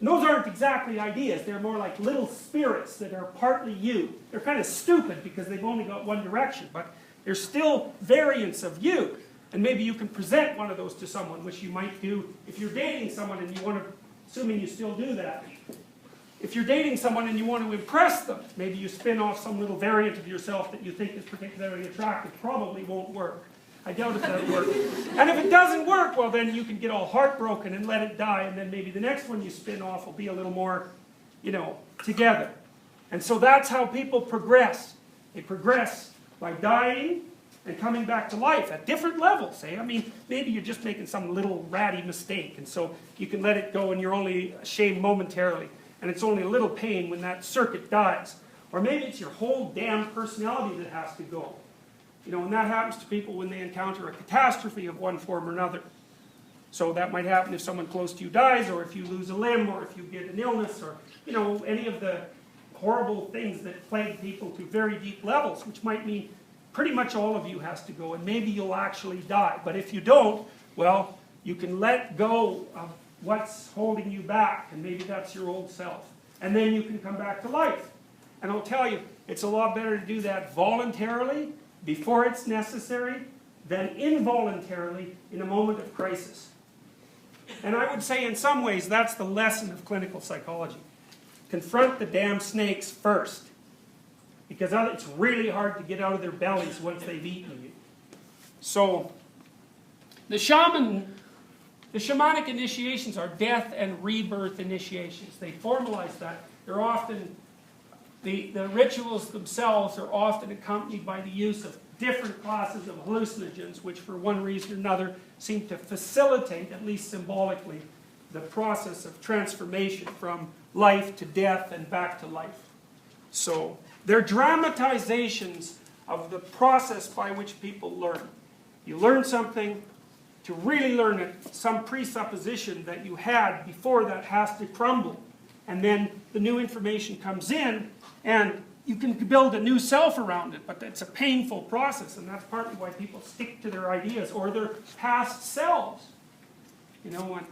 those aren't exactly ideas. They're more like little spirits that are partly you. They're kind of stupid because they've only got one direction, but they're still variants of you. And maybe you can present one of those to someone, which you might do if you're dating someone and you want to, assuming you still do that. If you're dating someone and you want to impress them, maybe you spin off some little variant of yourself that you think is particularly attractive. Probably won't work. I doubt if that'll work. And if it doesn't work, well then you can get all heartbroken and let it die, and then maybe the next one you spin off will be a little more, together. And so that's how people progress. They progress by dying and coming back to life at different levels. I mean, maybe you're just making some little ratty mistake, and so you can let it go and you're only ashamed momentarily. And it's only a little pain when that circuit dies. Or maybe it's your whole damn personality that has to go. And that happens to people when they encounter a catastrophe of one form or another. So that might happen if someone close to you dies, or if you lose a limb, or if you get an illness, or, any of the horrible things that plague people to very deep levels, which might mean pretty much all of you has to go, and maybe you'll actually die. But if you don't, well, you can let go of what's holding you back, and maybe that's your old self. And then you can come back to life. And I'll tell you, it's a lot better to do that voluntarily, before it's necessary, than involuntarily in a moment of crisis. And I would say in some ways that's the lesson of clinical psychology. Confront the damn snakes first. Because it's really hard to get out of their bellies once they've eaten you. So, The shamanic initiations are death and rebirth initiations. They formalize that. They're often, the rituals themselves are often accompanied by the use of different classes of hallucinogens, which for one reason or another seem to facilitate, at least symbolically, the process of transformation from life to death and back to life. So they're dramatizations of the process by which people learn. You learn something, to really learn it, some presupposition that you had before that has to crumble. And then the new information comes in, and you can build a new self around it, but it's a painful process, and that's partly why people stick to their ideas or their past selves. You know, and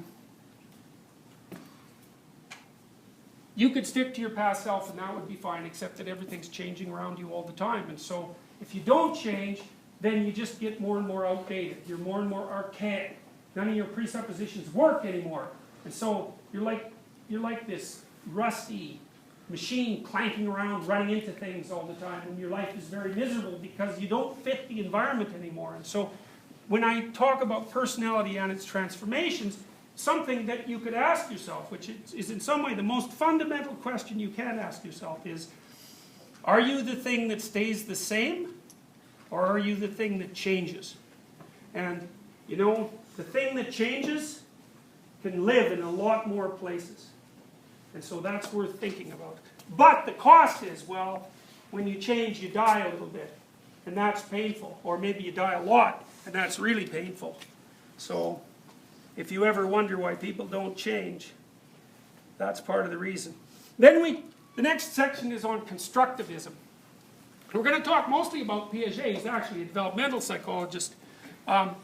you could stick to your past self and that would be fine, except that everything's changing around you all the time. And so if you don't change, then you just get more and more outdated. You're more and more archaic. None of your presuppositions work anymore. And so you're like this rusty machine clanking around, running into things all the time, and your life is very miserable because you don't fit the environment anymore. And so when I talk about personality and its transformations, something that you could ask yourself, which is in some way the most fundamental question you can ask yourself is, are you the thing that stays the same, or are you the thing that changes? And, you know, the thing that changes can live in a lot more places. And so that's worth thinking about. But the cost is, well, when you change, you die a little bit. And that's painful. Or maybe you die a lot, and that's really painful. So if you ever wonder why people don't change, that's part of the reason. Then the next section is on constructivism. We're going to talk mostly about Piaget. He's actually a developmental psychologist. I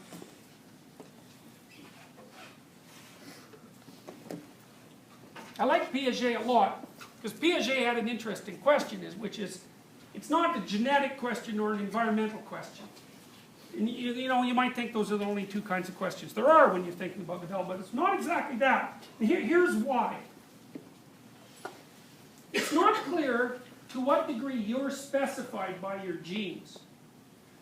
like Piaget a lot, because Piaget had an interesting question, which is, it's not a genetic question or an environmental question. And you know, you might think those are the only two kinds of questions there are when you're thinking about development. It's not exactly that. And here's why. It's not clear to what degree you're specified by your genes.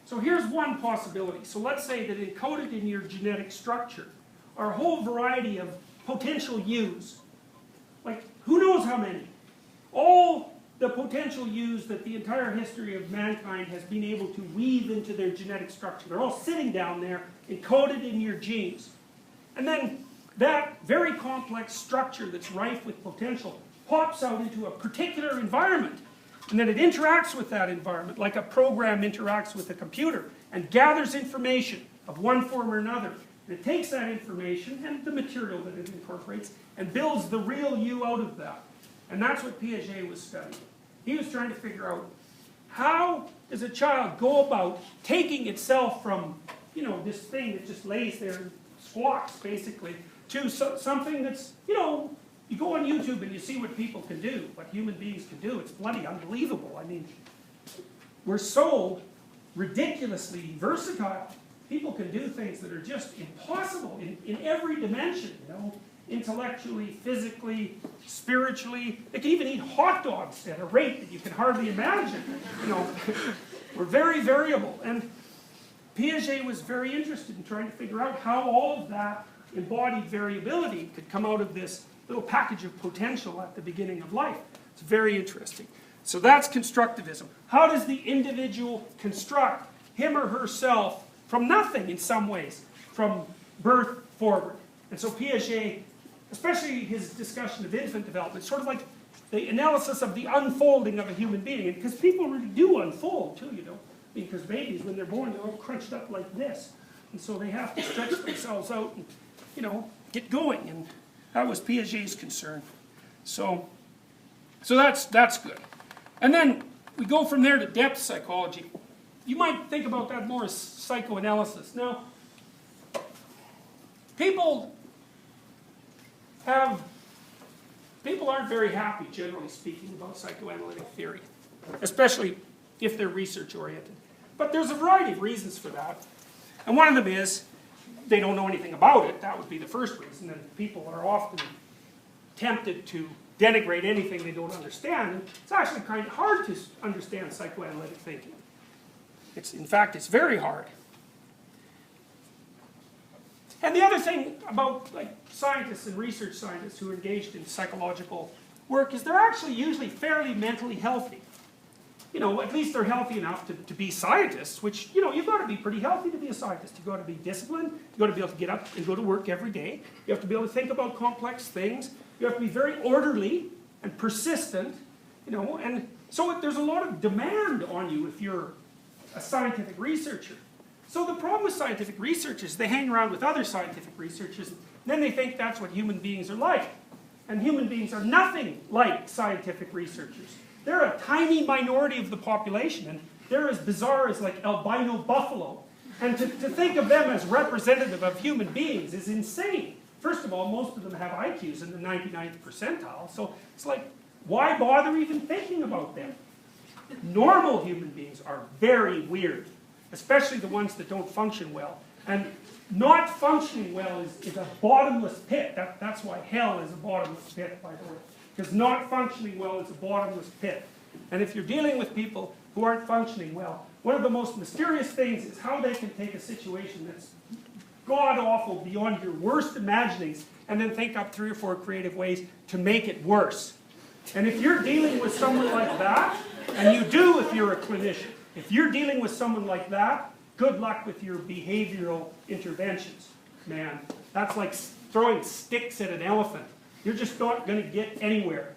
So here's one possibility. So let's say that encoded in your genetic structure are a whole variety of potential yous. Like, who knows how many? All the potential yous that the entire history of mankind has been able to weave into their genetic structure. They're all sitting down there, encoded in your genes. And then that very complex structure that's rife with potential pops out into a particular environment. And then it interacts with that environment like a program interacts with a computer and gathers information of one form or another. And it takes that information and the material that it incorporates and builds the real you out of that. And that's what Piaget was studying. He was trying to figure out, how does a child go about taking itself from, you know, this thing that just lays there and squawks, basically, to something that's, you know, you go on YouTube and you see what people can do, what human beings can do. It's bloody unbelievable. I mean, we're so ridiculously versatile. People can do things that are just impossible in every dimension, you know, intellectually, physically, spiritually. They can even eat hot dogs at a rate that you can hardly imagine. You know, we're very variable. And Piaget was very interested in trying to figure out how all of that embodied variability could come out of this little package of potential at the beginning of life. It's very interesting. So that's constructivism. How does the individual construct him or herself from nothing in some ways, from birth forward? And so Piaget, especially his discussion of infant development, sort of like the analysis of the unfolding of a human being. Because people really do unfold too, you know. Because babies, when they're born, they're all crunched up like this. And so they have to stretch themselves out and, you know, get going. And that was Piaget's concern. So that's good. And then we go from there to depth psychology. You might think about that more as psychoanalysis. Now, people aren't very happy, generally speaking, about psychoanalytic theory, especially if they're research-oriented. But there's a variety of reasons for that. And one of them is they don't know anything about it. That would be the first reason. And people are often tempted to denigrate anything they don't understand. And it's actually kind of hard to understand psychoanalytic thinking. In fact, it's very hard. And the other thing about like scientists and research scientists who are engaged in psychological work is they're actually usually fairly mentally healthy. You know, at least they're healthy enough to be scientists, which, you know, you've got to be pretty healthy to be a scientist. You've got to be disciplined. You've got to be able to get up and go to work every day. You have to be able to think about complex things. You have to be very orderly and persistent, you know, and so there's a lot of demand on you if you're a scientific researcher. So the problem with scientific research is they hang around with other scientific researchers, and then they think that's what human beings are like. And human beings are nothing like scientific researchers. They're a tiny minority of the population, and they're as bizarre as like albino buffalo. And to think of them as representative of human beings is insane. First of all, most of them have IQs in the 99th percentile, so it's like, why bother even thinking about them? Normal human beings are very weird, especially the ones that don't function well. And not functioning well is a bottomless pit. That's why hell is a bottomless pit, by the way. Because not functioning well is a bottomless pit. And if you're dealing with people who aren't functioning well, one of the most mysterious things is how they can take a situation that's god-awful beyond your worst imaginings and then think up 3 or 4 creative ways to make it worse. And if you're dealing with someone like that, and you do if you're a clinician, if you're dealing with someone like that, good luck with your behavioral interventions, man. That's like throwing sticks at an elephant. You're just not going to get anywhere.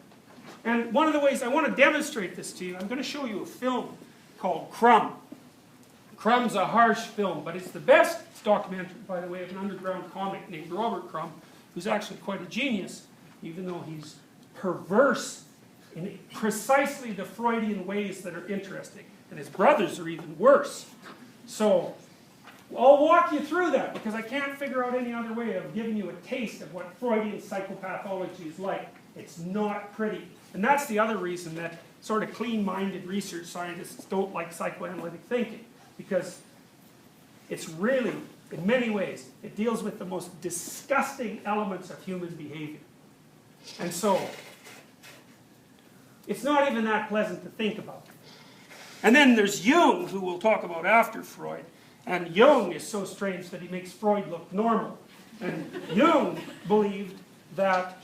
And one of the ways I want to demonstrate this to you, I'm going to show you a film called Crumb. Crumb's a harsh film, but it's the best documentary, by the way, of an underground comic named Robert Crumb, who's actually quite a genius, even though he's perverse in precisely the Freudian ways that are interesting. And his brothers are even worse. So I'll walk you through that, because I can't figure out any other way of giving you a taste of what Freudian psychopathology is like. It's not pretty. And that's the other reason that sort of clean-minded research scientists don't like psychoanalytic thinking, because it's really, in many ways, it deals with the most disgusting elements of human behavior. And so, it's not even that pleasant to think about. And then there's Jung, who we'll talk about after Freud. And Jung is so strange that he makes Freud look normal. And Jung believed that,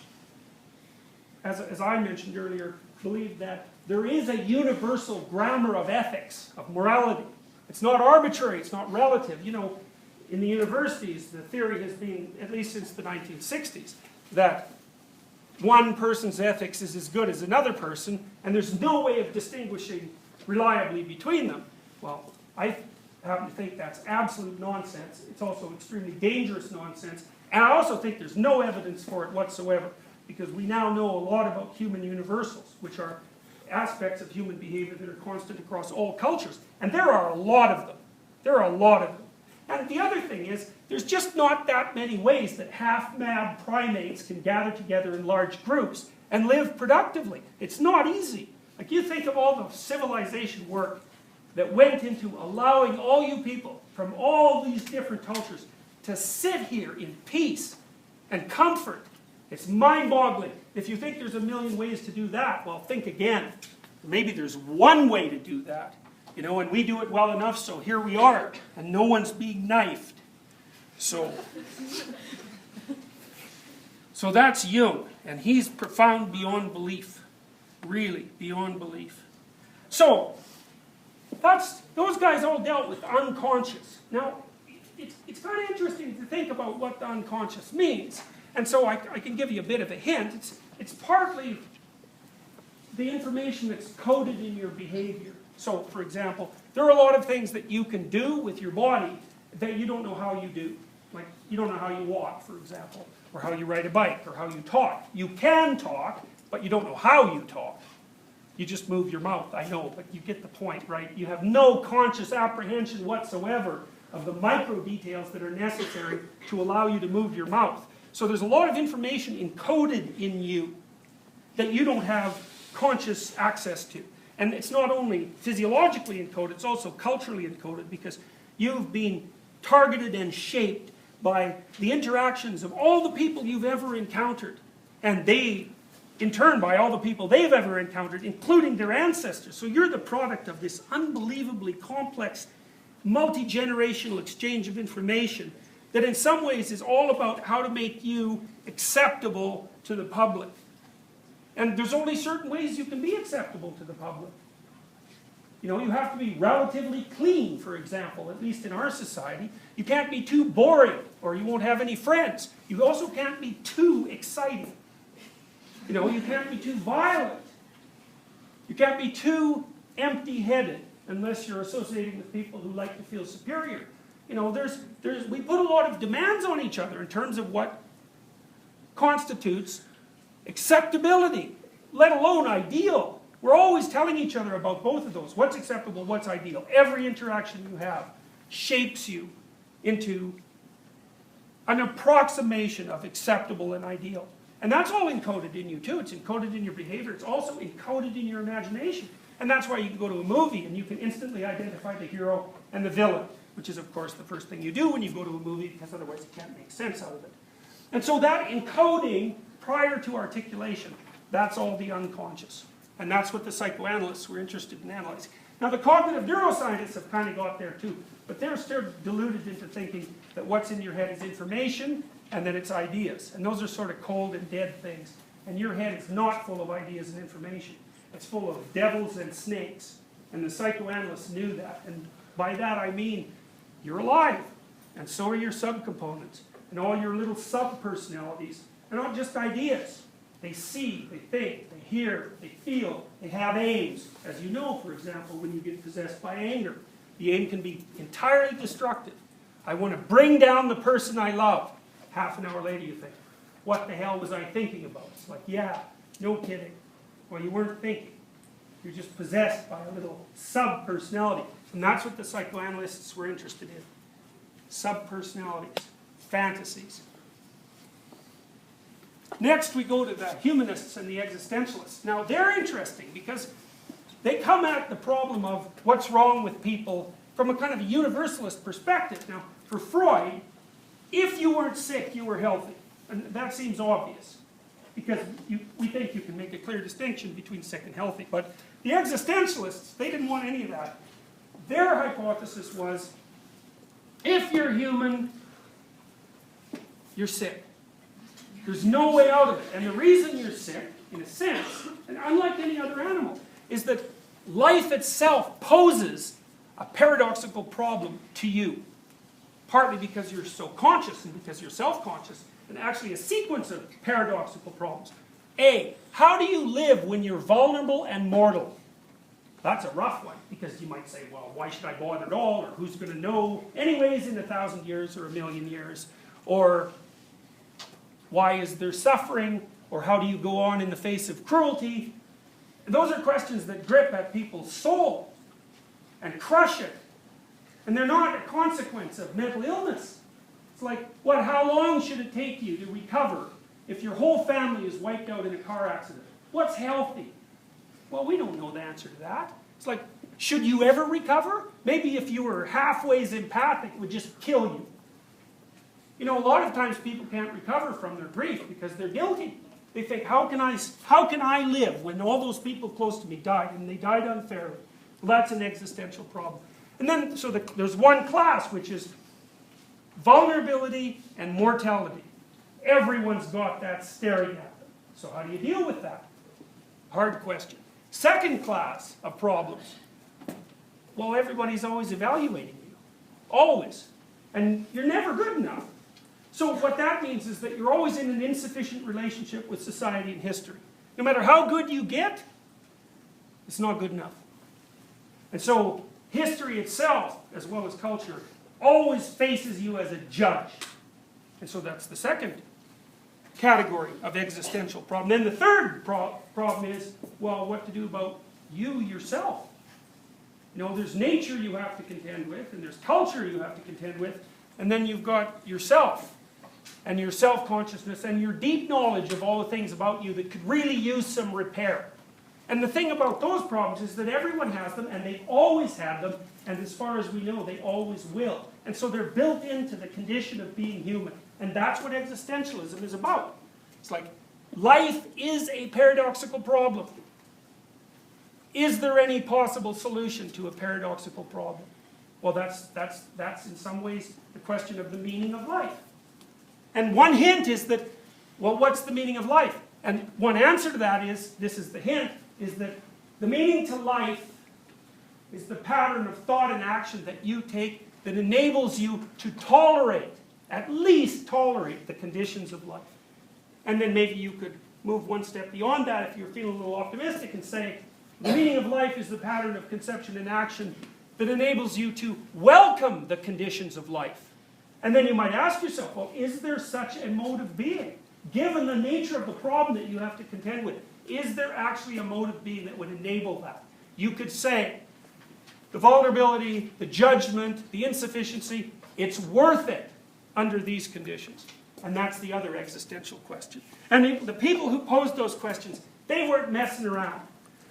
as I mentioned earlier, believed that there is a universal grammar of ethics, of morality. It's not arbitrary, it's not relative. You know, in the universities, the theory has been, at least since the 1960s, that one person's ethics is as good as another person, and there's no way of distinguishing reliably between them. Well, I happen to think that's absolute nonsense. It's also extremely dangerous nonsense, and I also think there's no evidence for it whatsoever, because we now know a lot about human universals, which are aspects of human behavior that are constant across all cultures, and there are a lot of them. There are a lot of them. And the other thing is, there's just not that many ways that half-mad primates can gather together in large groups and live productively. It's not easy. Like, you think of all the civilization work that went into allowing all you people from all these different cultures to sit here in peace and comfort. It's mind-boggling. If you think there's a million ways to do that, well, think again. Maybe there's one way to do that. You know, and we do it well enough, so here we are, and no one's being knifed. So that's Jung, and he's profound beyond belief. Really, beyond belief. So, those guys all dealt with unconscious. Now, it's kind of interesting to think about what the unconscious means. And so I can give you a bit of a hint. It's partly the information that's coded in your behavior. So, for example, there are a lot of things that you can do with your body that you don't know how you do. Like, you don't know how you walk, for example, or how you ride a bike, or how you talk. You can talk, but you don't know how you talk. You just move your mouth, I know, but you get the point, right? You have no conscious apprehension whatsoever of the micro details that are necessary to allow you to move your mouth. So there's a lot of information encoded in you that you don't have conscious access to. And it's not only physiologically encoded, it's also culturally encoded, because you've been targeted and shaped by the interactions of all the people you've ever encountered. And they, in turn, by all the people they've ever encountered, including their ancestors. So you're the product of this unbelievably complex, multi-generational exchange of information that in some ways is all about how to make you acceptable to the public. And there's only certain ways you can be acceptable to the public. You know, you have to be relatively clean, for example, at least in our society. You can't be too boring, or you won't have any friends. You also can't be too exciting. You know, you can't be too violent. You can't be too empty-headed, unless you're associating with people who like to feel superior. You know, we put a lot of demands on each other in terms of what constitutes acceptability, let alone ideal. We're always telling each other about both of those. What's acceptable, what's ideal. Every interaction you have shapes you into an approximation of acceptable and ideal. And that's all encoded in you too. It's encoded in your behavior. It's also encoded in your imagination. And that's why you can go to a movie and you can instantly identify the hero and the villain, which is of course the first thing you do when you go to a movie, because otherwise you can't make sense out of it. And so that encoding prior to articulation, that's all the unconscious. And that's what the psychoanalysts were interested in analyzing. Now the cognitive neuroscientists have kind of got there too, but they're still deluded into thinking that what's in your head is information and that it's ideas. And those are sort of cold and dead things. And your head is not full of ideas and information. It's full of devils and snakes. And the psychoanalysts knew that. And by that I mean, you're alive. And so are your subcomponents. And all your little sub-personalities are not just ideas. They see, they think, they hear, they feel, they have aims. As you know, for example, when you get possessed by anger, the aim can be entirely destructive. I want to bring down the person I love. Half an hour later you think, what the hell was I thinking about? It's like, yeah, no kidding. Well, you weren't thinking. You're just possessed by a little sub-personality. And that's what the psychoanalysts were interested in. Sub-personalities, fantasies. Next we go to the humanists and the existentialists. Now they're interesting because they come at the problem of what's wrong with people from a kind of a universalist perspective. Now for Freud, if you weren't sick, you were healthy. And that seems obvious, because we think you can make a clear distinction between sick and healthy. But the existentialists, they didn't want any of that. Their hypothesis was, if you're human, you're sick. There's no way out of it. And the reason you're sick, in a sense, and unlike any other animal, is that life itself poses a paradoxical problem to you. Partly because you're so conscious and because you're self-conscious, and actually a sequence of paradoxical problems. A, how do you live when you're vulnerable and mortal? That's a rough one, because you might say, well, why should I bother at all, or who's going to know anyways in 1,000 years or 1,000,000 years, or why is there suffering, or how do you go on in the face of cruelty? And those are questions that grip at people's soul and crush it. And they're not a consequence of mental illness. It's like, how long should it take you to recover if your whole family is wiped out in a car accident? What's healthy? Well, we don't know the answer to that. It's like, should you ever recover? Maybe if you were halfway empathic, it would just kill you. You know, a lot of times people can't recover from their grief because they're guilty. They think, how can I live when all those people close to me died, and they died unfairly? Well, that's an existential problem. And then, so there's one class, which is vulnerability and mortality. Everyone's got that staring at them. So how do you deal with that? Hard question. Second class of problems. Well, everybody's always evaluating you. Always. And you're never good enough. So what that means is that you're always in an insufficient relationship with society and history. No matter how good you get, it's not good enough. And so history itself, as well as culture, always faces you as a judge. And so that's the second category of existential problem. Then the third problem is, well, what to do about you yourself. You know, there's nature you have to contend with, and there's culture you have to contend with, and then you've got yourself, and your self-consciousness, and your deep knowledge of all the things about you that could really use some repair. And the thing about those problems is that everyone has them, and they've always had them, and as far as we know, they always will. And so they're built into the condition of being human. And that's what existentialism is about. It's like, life is a paradoxical problem. Is there any possible solution to a paradoxical problem? Well, that's in some ways the question of the meaning of life. And one hint is that, well, what's the meaning of life? And one answer to that is, this is the hint, is that the meaning to life is the pattern of thought and action that you take that enables you to tolerate, at least tolerate, the conditions of life. And then maybe you could move one step beyond that if you're feeling a little optimistic and say, the meaning of life is the pattern of conception and action that enables you to welcome the conditions of life. And then you might ask yourself, well, is there such a mode of being? Given the nature of the problem that you have to contend with, is there actually a mode of being that would enable that? You could say, the vulnerability, the judgment, the insufficiency, it's worth it under these conditions. And that's the other existential question. And the people who posed those questions, they weren't messing around.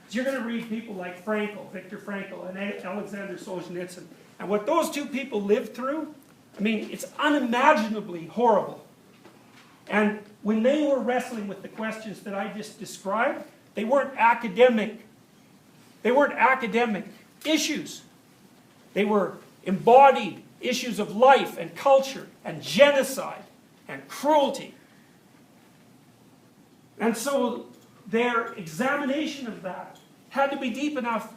So you're going to read people like Frankl, Viktor Frankl, and Alexander Solzhenitsyn. And what those two people lived through, I mean, it's unimaginably horrible. And when they were wrestling with the questions that I just described, they weren't academic issues. They were embodied issues of life and culture and genocide and cruelty. And so their examination of that had to be deep enough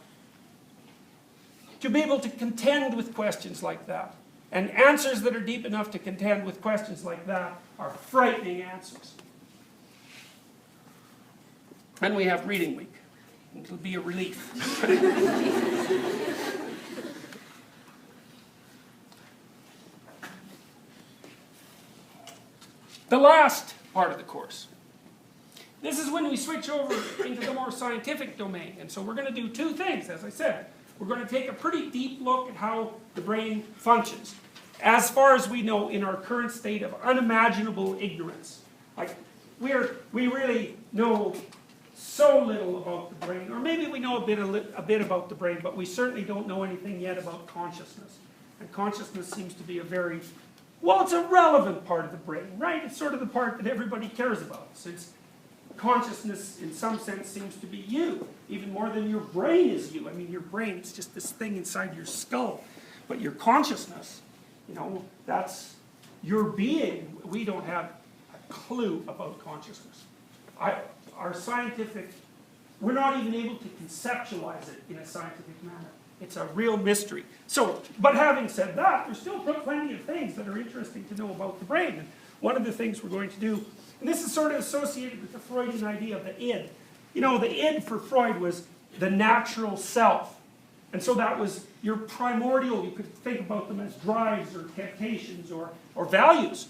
to be able to contend with questions like that. And answers that are deep enough to contend with questions like that are frightening answers. And we have reading week. It'll be a relief. The last part of the course. This is when we switch over into the more scientific domain. And so we're going to do two things, as I said. We're going to take a pretty deep look at how the brain functions, as far as we know in our current state of unimaginable ignorance. Like, we really know so little about the brain, or maybe we know a bit about the brain, but we certainly don't know anything yet about consciousness. And consciousness seems to be a very, well, it's a relevant part of the brain, right? It's sort of the part that everybody cares about, since consciousness, in some sense, seems to be you, even more than your brain is you. I mean, your brain, it's just this thing inside your skull. But your consciousness, you know, that's your being. We don't have a clue about consciousness. We're not even able to conceptualize it in a scientific manner. It's a real mystery. So, but having said that, there's still plenty of things that are interesting to know about the brain. And one of the things we're going to do, and this is sort of associated with the Freudian idea of the id. You know, the id for Freud was the natural self. And so that was your primordial, you could think about them as drives or temptations or values.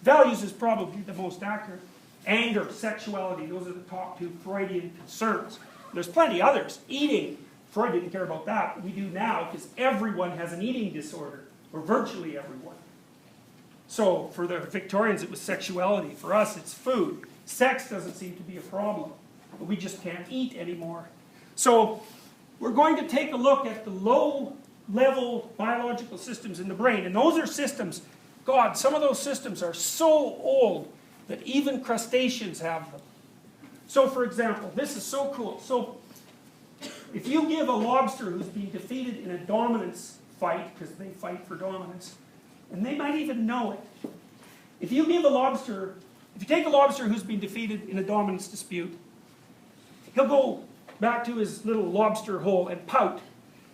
Values is probably the most accurate. Anger, sexuality, those are the top two Freudian concerns. There's plenty others. Eating, Freud didn't care about that. We do now because everyone has an eating disorder, or virtually everyone. So for the Victorians it was sexuality. For us it's food. Sex doesn't seem to be a problem. But we just can't eat anymore. So we're going to take a look at the low-level biological systems in the brain. And those are systems, God, some of those systems are so old that even crustaceans have them. So for example, this is so cool. So if you give a lobster who's been defeated in a dominance fight, because they fight for dominance, and they might even know it. If you take a lobster who's been defeated in a dominance dispute, he'll go back to his little lobster hole and pout.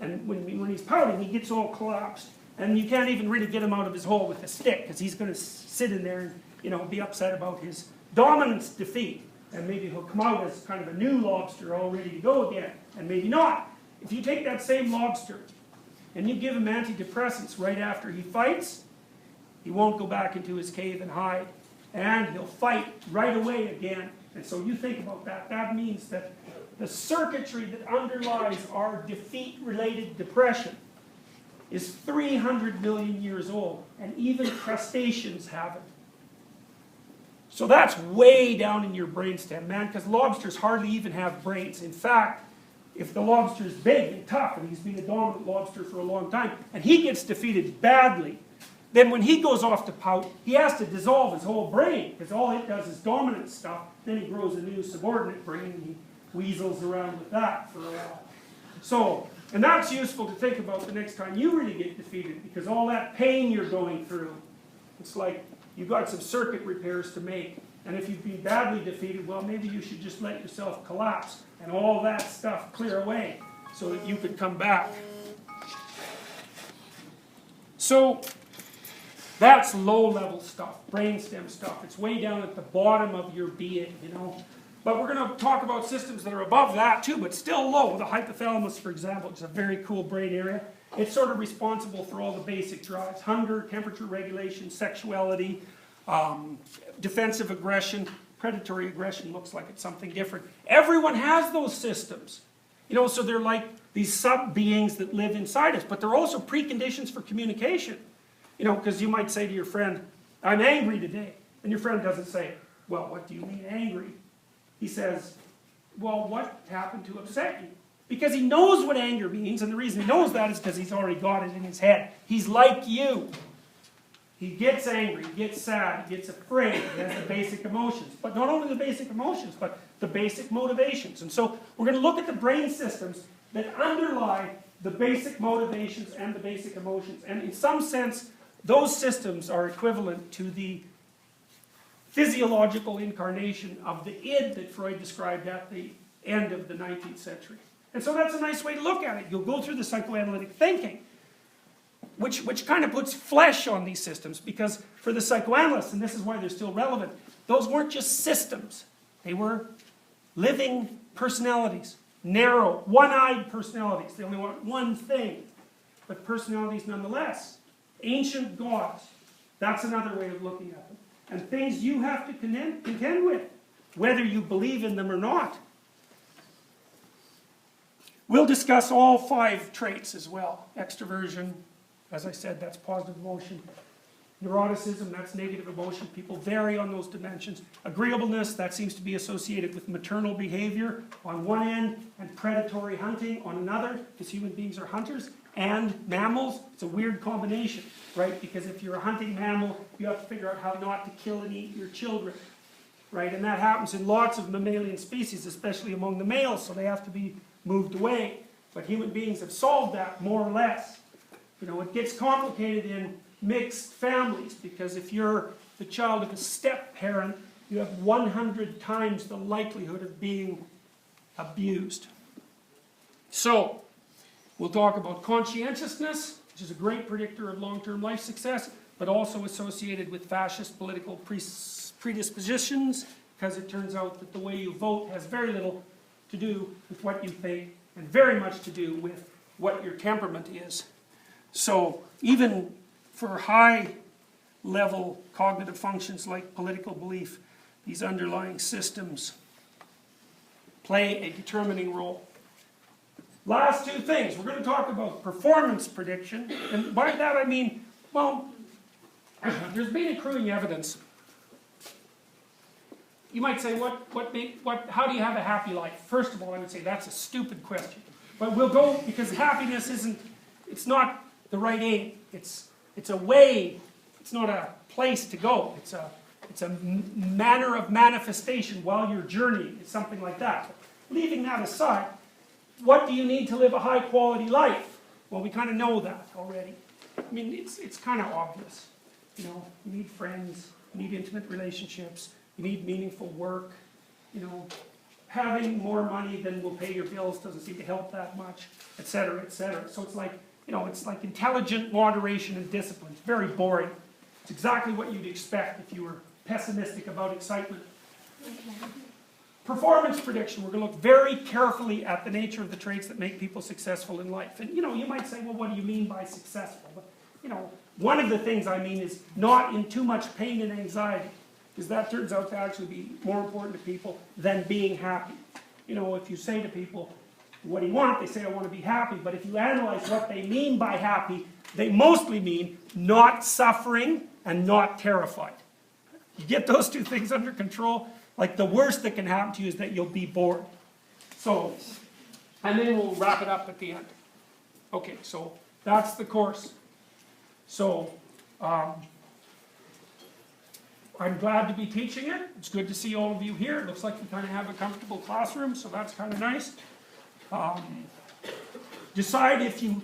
And when he's pouting, he gets all collapsed. And you can't even really get him out of his hole with a stick, because he's going to sit in there and, you know, be upset about his dominance defeat. And maybe he'll come out as kind of a new lobster all ready to go again. And maybe not. If you take that same lobster and you give him antidepressants right after he fights, he won't go back into his cave and hide. And he'll fight right away again. And so you think about that. That means that the circuitry that underlies our defeat-related depression is 300 million years old. And even crustaceans have it. So that's way down in your brainstem, man, because lobsters hardly even have brains. In fact, if the lobster is big and tough, and he's been a dominant lobster for a long time, and he gets defeated badly, then when he goes off to pout, he has to dissolve his whole brain, because all it does is dominant stuff. Then he grows a new subordinate brain, and he weasels around with that for a while. So And that's useful to think about the next time you really get defeated, because all that pain you're going through, it's like you've got some circuit repairs to make. And if you've been badly defeated, well, maybe you should just let yourself collapse and all that stuff clear away so that you could come back. So that's low-level stuff, brainstem stuff. It's way down at the bottom of your being, you know. But we're going to talk about systems that are above that too, but still low. The hypothalamus, for example, is a very cool brain area. It's sort of responsible for all the basic drives: hunger, temperature regulation, sexuality, defensive aggression. Predatory aggression looks like it's something different. Everyone has those systems. You know, so they're like these sub-beings that live inside us, but they're also preconditions for communication. You know, because you might say to your friend, I'm angry today. And your friend doesn't say, well, what do you mean angry? He says, well, what happened to upset you? Because he knows what anger means, and the reason he knows that is because he's already got it in his head. He's like you. He gets angry, he gets sad, he gets afraid, he has the basic emotions. But not only the basic emotions, but the basic motivations. And so we're going to look at the brain systems that underlie the basic motivations and the basic emotions. And in some sense, those systems are equivalent to the physiological incarnation of the id that Freud described at the end of the 19th century. And so that's a nice way to look at it. You'll go through the psychoanalytic thinking, which kind of puts flesh on these systems, because for the psychoanalysts, and this is why they're still relevant, those weren't just systems. They were living personalities, narrow, one-eyed personalities. They only want one thing, but personalities nonetheless. Ancient gods, that's another way of looking at them. And things you have to contend with, whether you believe in them or not. We'll discuss all 5 traits as well. Extroversion, as I said, that's positive emotion. Neuroticism, that's negative emotion. People vary on those dimensions. Agreeableness, that seems to be associated with maternal behavior on one end and predatory hunting on another, because human beings are hunters. And mammals, it's a weird combination, right? Because if you're a hunting mammal, you have to figure out how not to kill and eat your children, right? And that happens in lots of mammalian species, especially among the males, so they have to be moved away. But human beings have solved that, more or less. You know, it gets complicated in mixed families, because if you're the child of a step-parent, you have 100 times the likelihood of being abused. So, we'll talk about conscientiousness, which is a great predictor of long-term life success, but also associated with fascist political predispositions, because it turns out that the way you vote has very little to do with what you think, and very much to do with what your temperament is. So, even for high-level cognitive functions like political belief, these underlying systems play a determining role. Last 2 things. We're going to talk about performance prediction. And by that I mean, well, there's been accruing evidence. You might say, how do you have a happy life? First of all, I would say that's a stupid question. But we'll go, because happiness it's not the right aim. It's a way, it's not a place to go. It's a manner of manifestation while you're journeying. It's something like that. But leaving that aside, what do you need to live a high quality life? Well, we kind of know that already. I mean, it's kind of obvious. You know, you need friends, you need intimate relationships, you need meaningful work. You know, having more money than will pay your bills doesn't seem to help that much, etc., etc. So it's like, you know, it's like intelligent moderation and discipline. It's very boring. It's exactly what you'd expect if you were pessimistic about excitement. Performance prediction, we're going to look very carefully at the nature of the traits that make people successful in life. And, you know, you might say, well, what do you mean by successful? But, you know, one of the things I mean is not in too much pain and anxiety, because that turns out to actually be more important to people than being happy. You know, if you say to people, what do you want? They say, I want to be happy. But if you analyze what they mean by happy, they mostly mean not suffering and not terrified. You get those 2 things under control, like the worst that can happen to you is that you'll be bored. So, and then we'll wrap it up at the end. Okay, so that's the course. So, I'm glad to be teaching it. It's good to see all of you here. It looks like we kind of have a comfortable classroom, so that's kind of nice. decide if you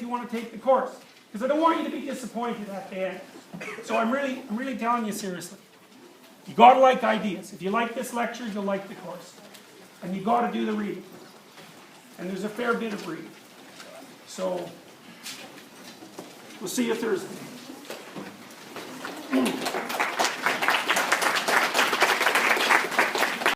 want to take the course. Because I don't want you to be disappointed at the end. So I'm really telling you seriously. You gotta like ideas. If you like this lecture, you'll like the course. And you gotta do the reading. And there's a fair bit of reading. So, we'll see you Thursday.